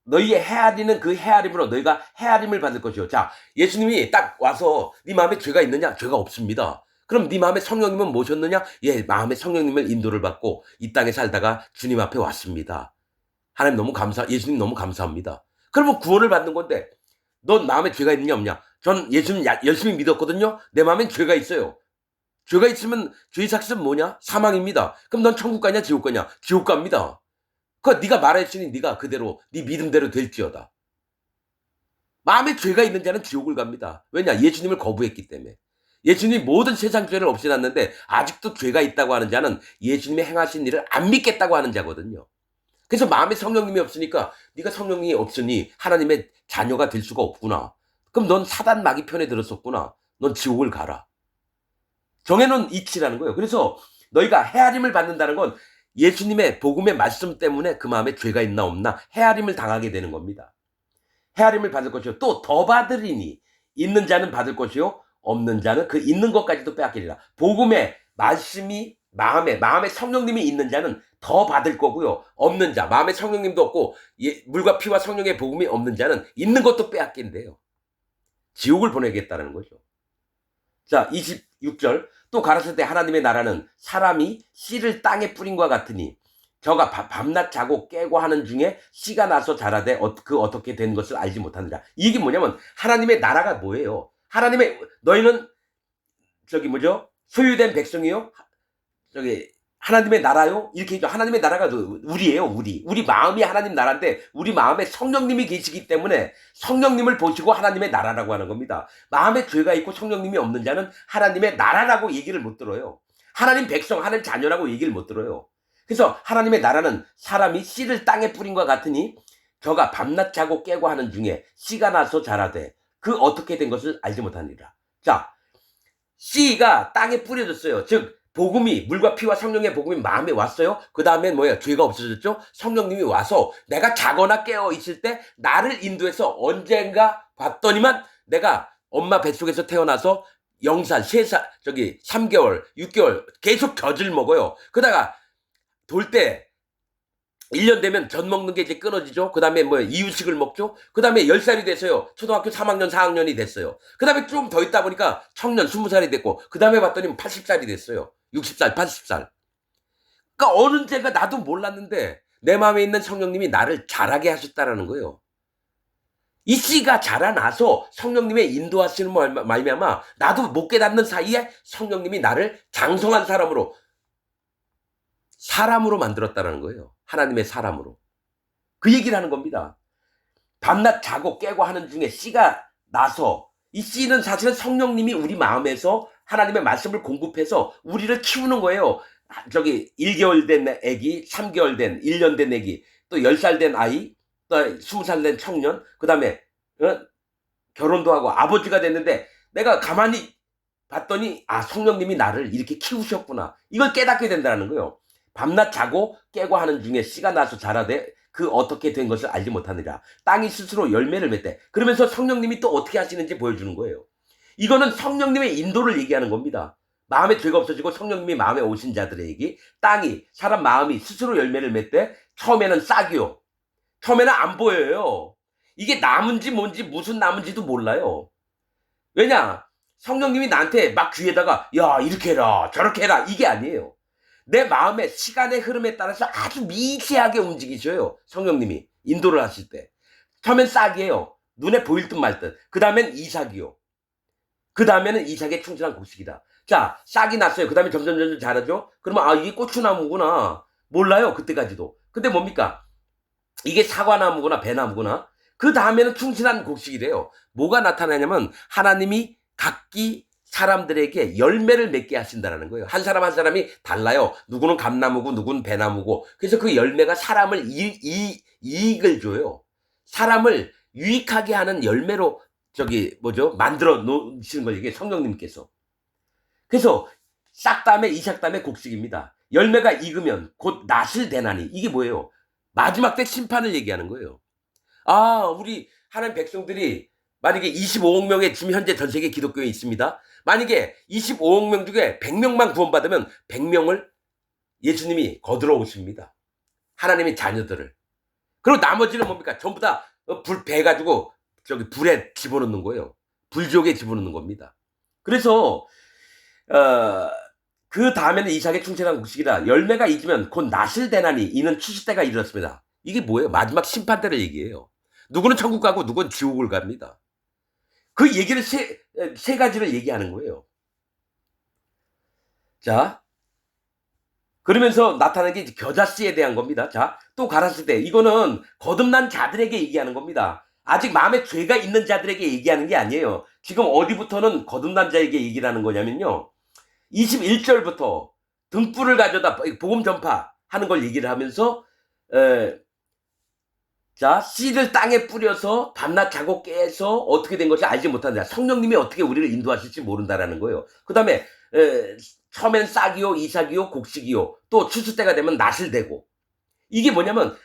너희의 헤아리는 그 헤아림으로 너희가 헤아림을 받을 것이요. 자, 예수님이 딱 와서 네 마음에 죄가 있느냐? 죄가 없습니다. 그럼 네 마음에 성령님은 모셨느냐? 예, 마음에 성령님을 인도를 받고 이 땅에 살다가 주님 앞에 왔습니다. 하나님 예수님 너무 감사합니다. 그러면 구원을 받는 건데 넌 마음에 죄가 있느냐 없냐? 전 예수님 열심히 믿었거든요. 내 마음엔 죄가 있어요. 죄가 있으면 죄의 삭은 뭐냐? 사망입니다. 그럼 넌 천국 가냐 지옥 가냐? 지옥 갑니다. 네가 말했으니 네가 그대로 네 믿음대로 될지어다. 마음에 죄가 있는 자는 지옥을 갑니다. 왜냐? 예수님을 거부했기 때문에. 예수님이 모든 세상 죄를 없애놨는데 아직도 죄가 있다고 하는 자는 예수님이 행하신 일을 안 믿겠다고 하는 자거든요. 그래서 마음에 성령님이 없으니까 네가 성령님이 없으니 하나님의 자녀가 될 수가 없구나. 그럼 넌 사단 마귀 편에 들었었구나. 넌 지옥을 가라. 정해놓은 이치라는 거예요. 그래서 너희가 헤아림을 받는다는 건 예수님의 복음의 말씀 때문에 그 마음에 죄가 있나 없나 헤아림을 당하게 되는 겁니다. 헤아림을 받을 것이요. 또 더 받으리니 있는 자는 받을 것이요. 없는 자는 그 있는 것까지도 빼앗기리라. 복음의 말씀이 마음에 성령님이 있는 자는 더 받을 거고요. 없는 자, 마음에 성령님도 없고 물과 피와 성령의 복음이 없는 자는 있는 것도 빼앗긴대요. 지옥을 보내겠다는 거죠. 자, 26절. 또 가라사대 때 하나님의 나라는 사람이 씨를 땅에 뿌린과 같으니 저가 밤낮 자고 깨고 하는 중에 씨가 나서 자라되 그 어떻게 된 것을 알지 못하느라. 이게 뭐냐면 하나님의 나라가 뭐예요? 너희는 소유된 백성이요? 하나님의 나라요? 이렇게 해줘. 하나님의 나라가 우리예요, 우리. 우리 마음이 하나님 나라인데 우리 마음에 성령님이 계시기 때문에 성령님을 보시고 하나님의 나라라고 하는 겁니다. 마음에 죄가 있고 성령님이 없는 자는 하나님의 나라라고 얘기를 못 들어요. 하나님 백성, 하나님 자녀라고 얘기를 못 들어요. 그래서 하나님의 나라는 사람이 씨를 땅에 뿌린 것 같으니 저가 밤낮 자고 깨고 하는 중에 씨가 나서 자라되 그 어떻게 된 것을 알지 못하니라. 자, 씨가 땅에 뿌려졌어요. 즉 복음이 물과 피와 성령의 복음이 마음에 왔어요. 그 다음엔 뭐예요? 죄가 없어졌죠. 성령님이 와서 내가 자거나 깨어 있을 때 나를 인도해서 언젠가 봤더니만 내가 엄마 뱃속에서 태어나서 0살, 3살, 3개월, 6개월 계속 젖을 먹어요. 그러다가 돌 때 1년 되면 젖 먹는 게 이제 끊어지죠. 그 다음에 이유식을 먹죠. 그 다음에 10살이 됐어요. 초등학교 3학년, 4학년이 됐어요. 그 다음에 좀 더 있다 보니까 청년 20살이 됐고, 그 다음에 봤더니 80살이 됐어요. 60살, 80살. 그러니까 어느새가 나도 몰랐는데 내 마음에 있는 성령님이 나를 자라게 하셨다라는 거예요. 이 씨가 자라나서 성령님의 인도하시는 말미암아 나도 못 깨닫는 사이에 성령님이 나를 장성한 사람으로 만들었다는 거예요. 하나님의 사람으로. 그 얘기를 하는 겁니다. 밤낮 자고 깨고 하는 중에 씨가 나서 이 씨는 사실은 성령님이 우리 마음에서 하나님의 말씀을 공급해서 우리를 키우는 거예요. 1개월 된 애기, 3개월 된, 1년 된 애기, 또 10살 된 아이, 또 20살 된 청년, 그 다음에 결혼도 하고 아버지가 됐는데 내가 가만히 봤더니 성령님이 나를 이렇게 키우셨구나. 이걸 깨닫게 된다는 거예요. 밤낮 자고 깨고 하는 중에 씨가 나서 자라되 그 어떻게 된 것을 알지 못하느라. 땅이 스스로 열매를 맺되. 그러면서 성령님이 또 어떻게 하시는지 보여주는 거예요. 이거는 성령님의 인도를 얘기하는 겁니다. 마음에 죄가 없어지고 성령님이 마음에 오신 자들의 얘기. 땅이, 사람 마음이 스스로 열매를 맺되 처음에는 싹이요. 처음에는 안 보여요. 이게 나무인지 뭔지 무슨 나무인지도 몰라요. 왜냐? 성령님이 나한테 막 귀에다가 야 이렇게 해라 저렇게 해라 이게 아니에요. 내 마음의 시간의 흐름에 따라서 아주 미세하게 움직이셔요. 성령님이 인도를 하실 때. 처음엔 싹이에요. 눈에 보일 듯 말 듯. 그 다음엔 이삭이요. 그 다음에는 이삭의 충실한 곡식이다. 자, 싹이 났어요. 그 다음에 점점 자라죠. 그러면 이게 고추나무구나. 몰라요. 그때까지도. 근데 뭡니까? 이게 사과나무구나 배나무구나. 그 다음에는 충실한 곡식이래요. 뭐가 나타나냐면 하나님이 각기 사람들에게 열매를 맺게 하신다는 거예요. 한 사람 한 사람이 달라요. 누구는 감나무고 누구는 배나무고. 그래서 그 열매가 사람을 이익을 줘요. 사람을 유익하게 하는 열매로 만들어 놓으시는 거예요. 이게 성령님께서. 그래서 싹담의 이삭담의 곡식입니다. 열매가 익으면 곧 낫을 대나니. 이게 뭐예요? 마지막 때 심판을 얘기하는 거예요. 우리 하나님 백성들이 만약에 25억 명의 지금 현재 전 세계 기독교에 있습니다. 만약에 25억 명 중에 100명만 구원받으면 100명을 예수님이 거들어 오십니다. 하나님의 자녀들을. 그리고 나머지는 뭡니까? 전부 다 불 배가지고 불에 집어넣는 거예요. 불지옥에 집어넣는 겁니다. 그래서 그 다음에는 이삭의 충실한 곡식이라 열매가 익으면 곧 낫을 대나니 이는 추수 때가 이르렀습니다. 이게 뭐예요? 마지막 심판 때를 얘기해요. 누구는 천국 가고 누구는 지옥을 갑니다. 그 얘기를 세 가지를 얘기하는 거예요. 자, 그러면서 나타나는 게 겨자씨에 대한 겁니다. 자, 또 가라스 때 이거는 거듭난 자들에게 얘기하는 겁니다. 아직 마음에 죄가 있는 자들에게 얘기하는 게 아니에요. 지금 어디부터는 거듭난 자에게 얘기를 하는 거냐면요. 21절부터 등불을 가져다 복음 전파하는 걸 얘기를 하면서 자, 씨를 땅에 뿌려서 밤낮 자고 깨서 어떻게 된 것이 알지 못한다. 성령님이 어떻게 우리를 인도하실지 모른다라는 거예요. 그 다음에 처음엔 싹이요, 이삭이요, 곡식이요. 또 추수 때가 되면 낫을 대고. 이게 뭐냐면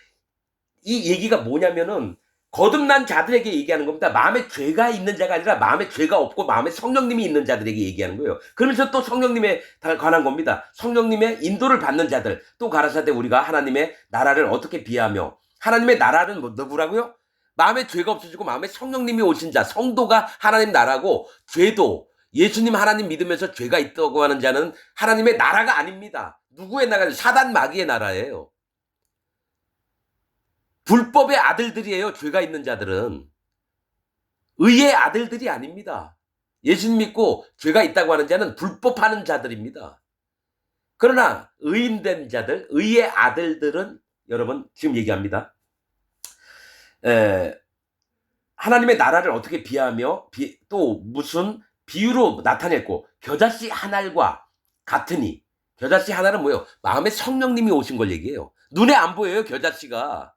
이 얘기가 뭐냐면은 거듭난 자들에게 얘기하는 겁니다. 마음에 죄가 있는 자가 아니라 마음에 죄가 없고 마음에 성령님이 있는 자들에게 얘기하는 거예요. 그러면서 또 성령님에 관한 겁니다. 성령님의 인도를 받는 자들. 또 가라사대 우리가 하나님의 나라를 어떻게 비하며 하나님의 나라는 누구라고요? 마음에 죄가 없어지고 마음에 성령님이 오신 자, 성도가 하나님 나라고 죄도 예수님 하나님 믿으면서 죄가 있다고 하는 자는 하나님의 나라가 아닙니다. 누구의 나라예요? 사단 마귀의 나라예요. 불법의 아들들이에요. 죄가 있는 자들은. 의의 아들들이 아닙니다. 예수님 믿고 죄가 있다고 하는 자는 불법하는 자들입니다. 그러나 의인된 자들, 의의 아들들은 여러분 지금 얘기합니다. 하나님의 나라를 어떻게 비하며 또 무슨 비유로 나타냈고 겨자씨 한 알과 같으니. 겨자씨 한 알은 뭐예요? 마음에 성령님이 오신 걸 얘기해요. 눈에 안 보여요. 겨자씨가.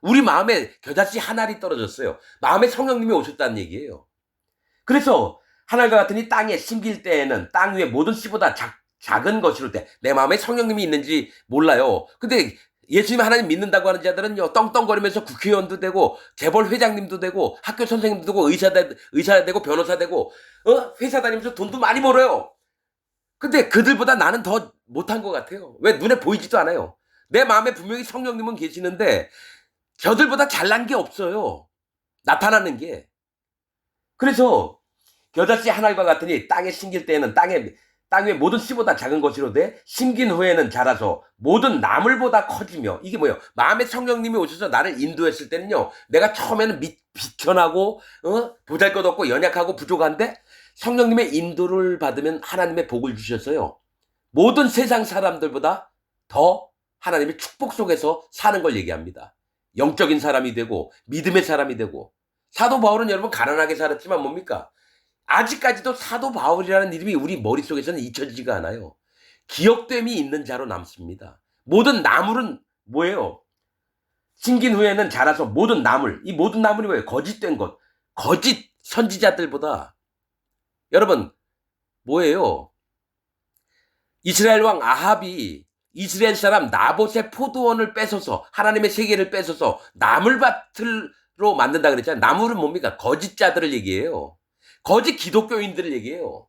우리 마음에 겨자씨 한 알이 떨어졌어요. 마음에 성령님이 오셨다는 얘기예요. 그래서 한 알과 같으니 땅에 심길 때에는 땅 위에 모든 씨보다 작은 것이로 때 내 마음에 성령님이 있는지 몰라요. 근데 예수님 하나님 믿는다고 하는 자들은요, 떵떵거리면서 국회의원도 되고 재벌 회장님도 되고 학교 선생님도 되고 의사 되고 변호사 되고 회사 다니면서 돈도 많이 벌어요. 근데 그들보다 나는 더 못한 것 같아요. 왜? 눈에 보이지도 않아요. 내 마음에 분명히 성령님은 계시는데 저들보다 잘난 게 없어요. 나타나는 게. 그래서 겨자씨 한 알과 같으니 땅에 심길 때에는 땅 위에 모든 씨보다 작은 것이로되 심긴 후에는 자라서 모든 나물보다 커지며. 이게 뭐예요? 마음에 성령님이 오셔서 나를 인도했을 때는요, 내가 처음에는 비천하고 보잘것없고 연약하고 부족한데 성령님의 인도를 받으면 하나님의 복을 주셔서요, 모든 세상 사람들보다 더 하나님의 축복 속에서 사는 걸 얘기합니다. 영적인 사람이 되고 믿음의 사람이 되고. 사도 바울은 여러분 가난하게 살았지만 뭡니까? 아직까지도 사도 바울이라는 이름이 우리 머릿속에서는 잊혀지지가 않아요. 기억됨이 있는 자로 남습니다. 모든 나물은 뭐예요? 심긴 후에는 자라서 모든 나물. 이 모든 나물이 뭐예요? 거짓된 것. 거짓 선지자들보다 여러분 뭐예요? 이스라엘 왕 아합이 이스라엘 사람 나봇의 포도원을 뺏어서 하나님의 세계를 뺏어서 나물밭으로 만든다 그랬잖아요. 나물은 뭡니까? 거짓자들을 얘기해요. 거짓 기독교인들을 얘기해요.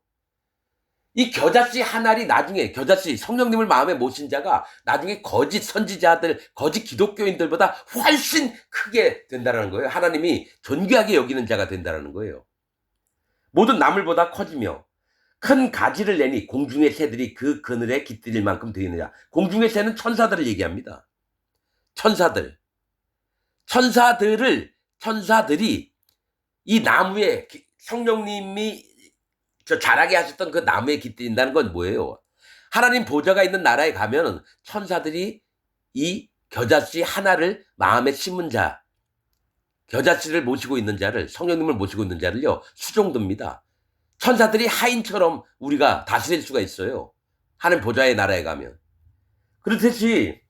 이 겨자씨 한 알이 나중에 겨자씨 성령님을 마음에 모신 자가 나중에 거짓 선지자들, 거짓 기독교인들보다 훨씬 크게 된다는 거예요. 하나님이 존귀하게 여기는 자가 된다는 거예요. 모든 나물보다 커지며 큰 가지를 내니 공중의 새들이 그 그늘에 깃들일 만큼 되느냐. 공중의 새는 천사들을 얘기합니다. 천사들이 이 나무에 성령님이 자라게 하셨던 그 나무에 깃들인다는 건 뭐예요? 하나님 보좌가 있는 나라에 가면 천사들이 이 겨자씨 하나를 마음에 심은 자, 겨자씨를 모시고 있는 자를, 성령님을 모시고 있는 자를요, 수종듭니다. 천사들이 하인처럼 우리가 다스릴 수가 있어요. 하늘 보좌의 나라에 가면. 그렇듯이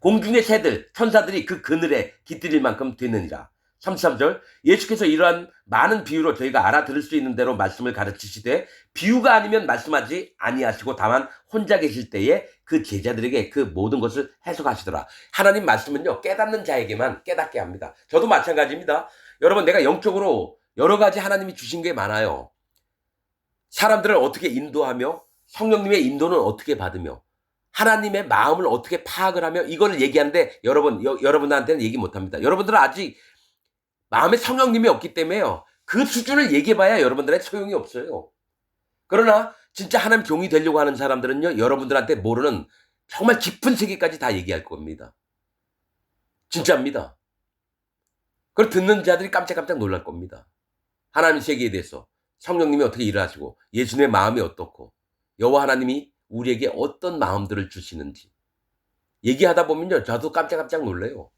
공중의 새들, 천사들이 그 그늘에 깃들일 만큼 되느니라. 33절, 예수께서 이러한 많은 비유로 저희가 알아들을 수 있는 대로 말씀을 가르치시되 비유가 아니면 말씀하지 아니하시고 다만 혼자 계실 때에 그 제자들에게 그 모든 것을 해석하시더라. 하나님 말씀은요, 깨닫는 자에게만 깨닫게 합니다. 저도 마찬가지입니다. 여러분, 내가 영적으로 여러 가지 하나님이 주신 게 많아요. 사람들을 어떻게 인도하며 성령님의 인도는 어떻게 받으며 하나님의 마음을 어떻게 파악을 하며 이거를 얘기하는데 여러분들한테는 얘기 못합니다. 여러분들은 아직 마음에 성령님이 없기 때문에요. 그 수준을 얘기해봐야 여러분들의 소용이 없어요. 그러나 진짜 하나님 종이 되려고 하는 사람들은요, 여러분들한테 모르는 정말 깊은 세계까지 다 얘기할 겁니다. 진짜입니다. 그걸 듣는 자들이 깜짝깜짝 놀랄 겁니다. 하나님 세계에 대해서 성령님이 어떻게 일을 하시고 예수님의 마음이 어떻고 여호와 하나님이 우리에게 어떤 마음들을 주시는지 얘기하다 보면요, 저도 깜짝깜짝 놀래요.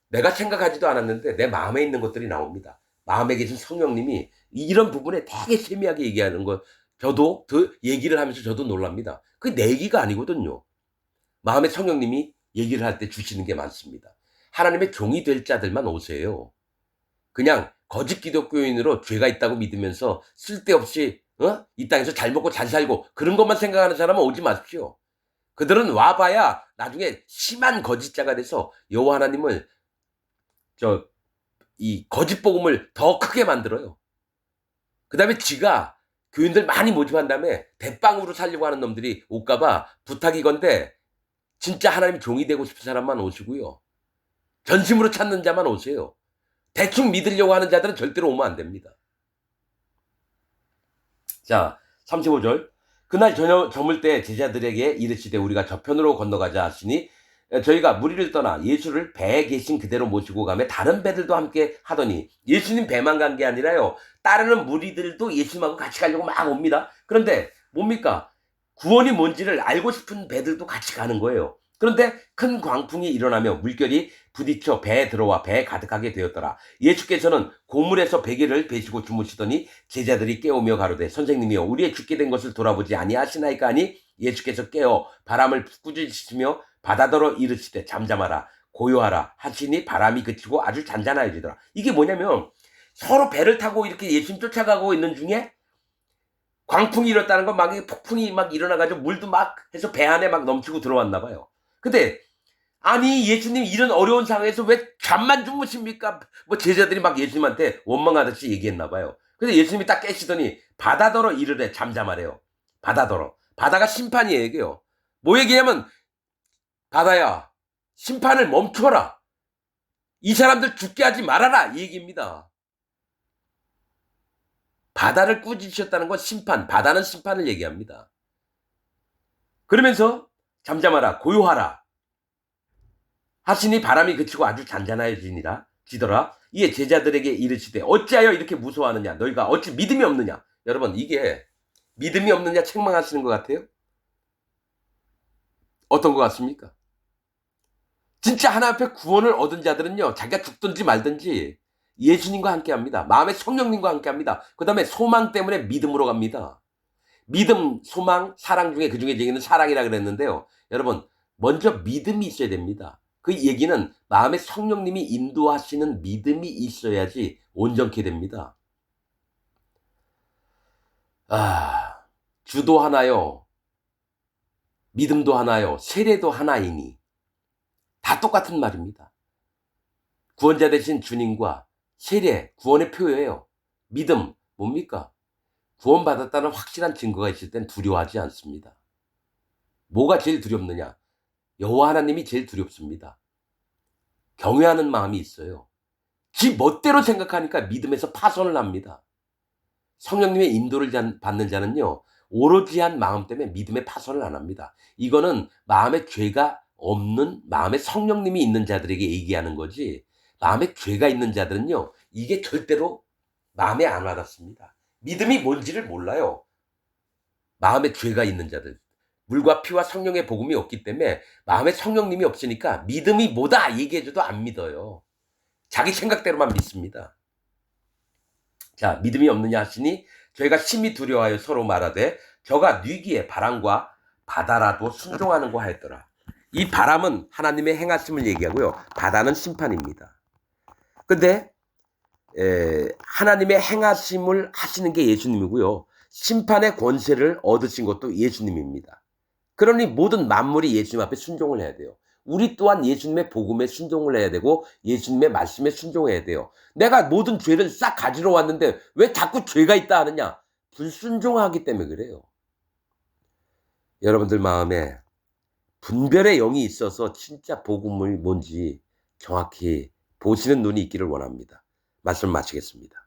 내가 생각하지도 않았는데 내 마음에 있는 것들이 나옵니다. 마음에 계신 성령님이 이런 부분에 되게 세미하게 얘기하는 거, 저도 그 얘기를 하면서 저도 놀랍니다. 그게 내 얘기가 아니거든요. 마음에 성령님이 얘기를 할 때 주시는 게 많습니다. 하나님의 종이 될 자들만 오세요. 그냥 거짓 기독교인으로 죄가 있다고 믿으면서 쓸데없이 이 땅에서 잘 먹고 잘 살고 그런 것만 생각하는 사람은 오지 마십시오. 그들은 와봐야 나중에 심한 거짓자가 돼서 여호와 하나님을 이 거짓 복음을 더 크게 만들어요. 그 다음에 지가 교인들 많이 모집한 다음에 대빵으로 살려고 하는 놈들이 올까봐 부탁이건데 진짜 하나님 종이 되고 싶은 사람만 오시고요. 전심으로 찾는 자만 오세요. 대충 믿으려고 하는 자들은 절대로 오면 안 됩니다. 자, 35절. 그날 저물 때 제자들에게 이르시되 우리가 저편으로 건너가자 하시니 저희가 무리를 떠나 예수를 배에 계신 그대로 모시고 가며 다른 배들도 함께 하더니 예수님 배만 간 게 아니라요, 따르는 무리들도 예수님하고 같이 가려고 막 옵니다. 그런데 뭡니까? 구원이 뭔지를 알고 싶은 배들도 같이 가는 거예요. 그런데 큰 광풍이 일어나며 물결이 부딪혀 배에 들어와 배에 가득하게 되었더라. 예수께서는 고물에서 베개를 베시고 주무시더니 제자들이 깨우며 가로되 선생님이여 우리의 죽게 된 것을 돌아보지 아니하시나이까 하니 예수께서 깨어 바람을 꾸짖으시며 바다더러 이르시되 잠잠하라 고요하라 하시니 바람이 그치고 아주 잔잔하여지더라. 이게 뭐냐면 서로 배를 타고 이렇게 예수님 쫓아가고 있는 중에 광풍이 일었다는 건 막 폭풍이 막 일어나가지고 물도 막 해서 배 안에 막 넘치고 들어왔나 봐요. 근데 아니 예수님 이런 어려운 상황에서 왜 잠만 주무십니까? 뭐 제자들이 막 예수님한테 원망하듯이 얘기했나 봐요. 그래서 예수님이 딱 깨시더니 바다더러 이르래 잠잠하래요. 바다더러. 바다가 심판이 얘기해요. 뭐 얘기냐면 바다야 심판을 멈춰라. 이 사람들 죽게 하지 말아라 이 얘기입니다. 바다를 꾸짖으셨다는 건 심판, 바다는 심판을 얘기합니다. 그러면서 잠잠하라 고요하라 하시니 바람이 그치고 아주 잔잔하여지니라 지더라. 이에 제자들에게 이르시되 어찌하여 이렇게 무서워하느냐 너희가 어찌 믿음이 없느냐. 여러분 이게 믿음이 없느냐 책망하시는 것 같아요? 어떤 것 같습니까? 진짜 하나님 앞에 구원을 얻은 자들은요, 자기가 죽든지 말든지 예수님과 함께합니다. 마음의 성령님과 함께합니다. 그 다음에 소망 때문에 믿음으로 갑니다. 믿음, 소망, 사랑 중에 그중에 얘기는 사랑이라 그랬는데요. 여러분 먼저 믿음이 있어야 됩니다. 그 얘기는 마음의 성령님이 인도하시는 믿음이 있어야지 온전케 됩니다. 주도 하나요, 믿음도 하나요, 세례도 하나이니 다 똑같은 말입니다. 구원자 되신 주님과 세례, 구원의 표예요. 믿음, 뭡니까? 구원받았다는 확실한 증거가 있을 땐 두려워하지 않습니다. 뭐가 제일 두렵느냐? 여호와 하나님이 제일 두렵습니다. 경외하는 마음이 있어요. 지 멋대로 생각하니까 믿음에서 파손을 합니다. 성령님의 인도를 받는 자는요, 오로지 한 마음 때문에 믿음의 파손을 안 합니다. 이거는 마음에 죄가 없는, 마음에 성령님이 있는 자들에게 얘기하는 거지, 마음에 죄가 있는 자들은요, 이게 절대로 마음에 안 와닿습니다. 믿음이 뭔지를 몰라요. 마음에 죄가 있는 자들, 물과 피와 성령의 복음이 없기 때문에 마음에 성령님이 없으니까 믿음이 뭐다 얘기해줘도 안 믿어요. 자기 생각대로만 믿습니다. 자, 믿음이 없느냐 하시니 저희가 심히 두려워하여 서로 말하되 저가 뉘기에 바람과 바다라도 순종하는 거 하였더라. 이 바람은 하나님의 행하심을 얘기하고요. 바다는 심판입니다. 근데 하나님의 행하심을 하시는 게 예수님이고요. 심판의 권세를 얻으신 것도 예수님입니다. 그러니 모든 만물이 예수님 앞에 순종을 해야 돼요. 우리 또한 예수님의 복음에 순종을 해야 되고 예수님의 말씀에 순종해야 돼요. 내가 모든 죄를 싹 가지러 왔는데 왜 자꾸 죄가 있다 하느냐? 불순종하기 때문에 그래요. 여러분들 마음에 분별의 영이 있어서 진짜 복음이 뭔지 정확히 보시는 눈이 있기를 원합니다. 말씀 마치겠습니다.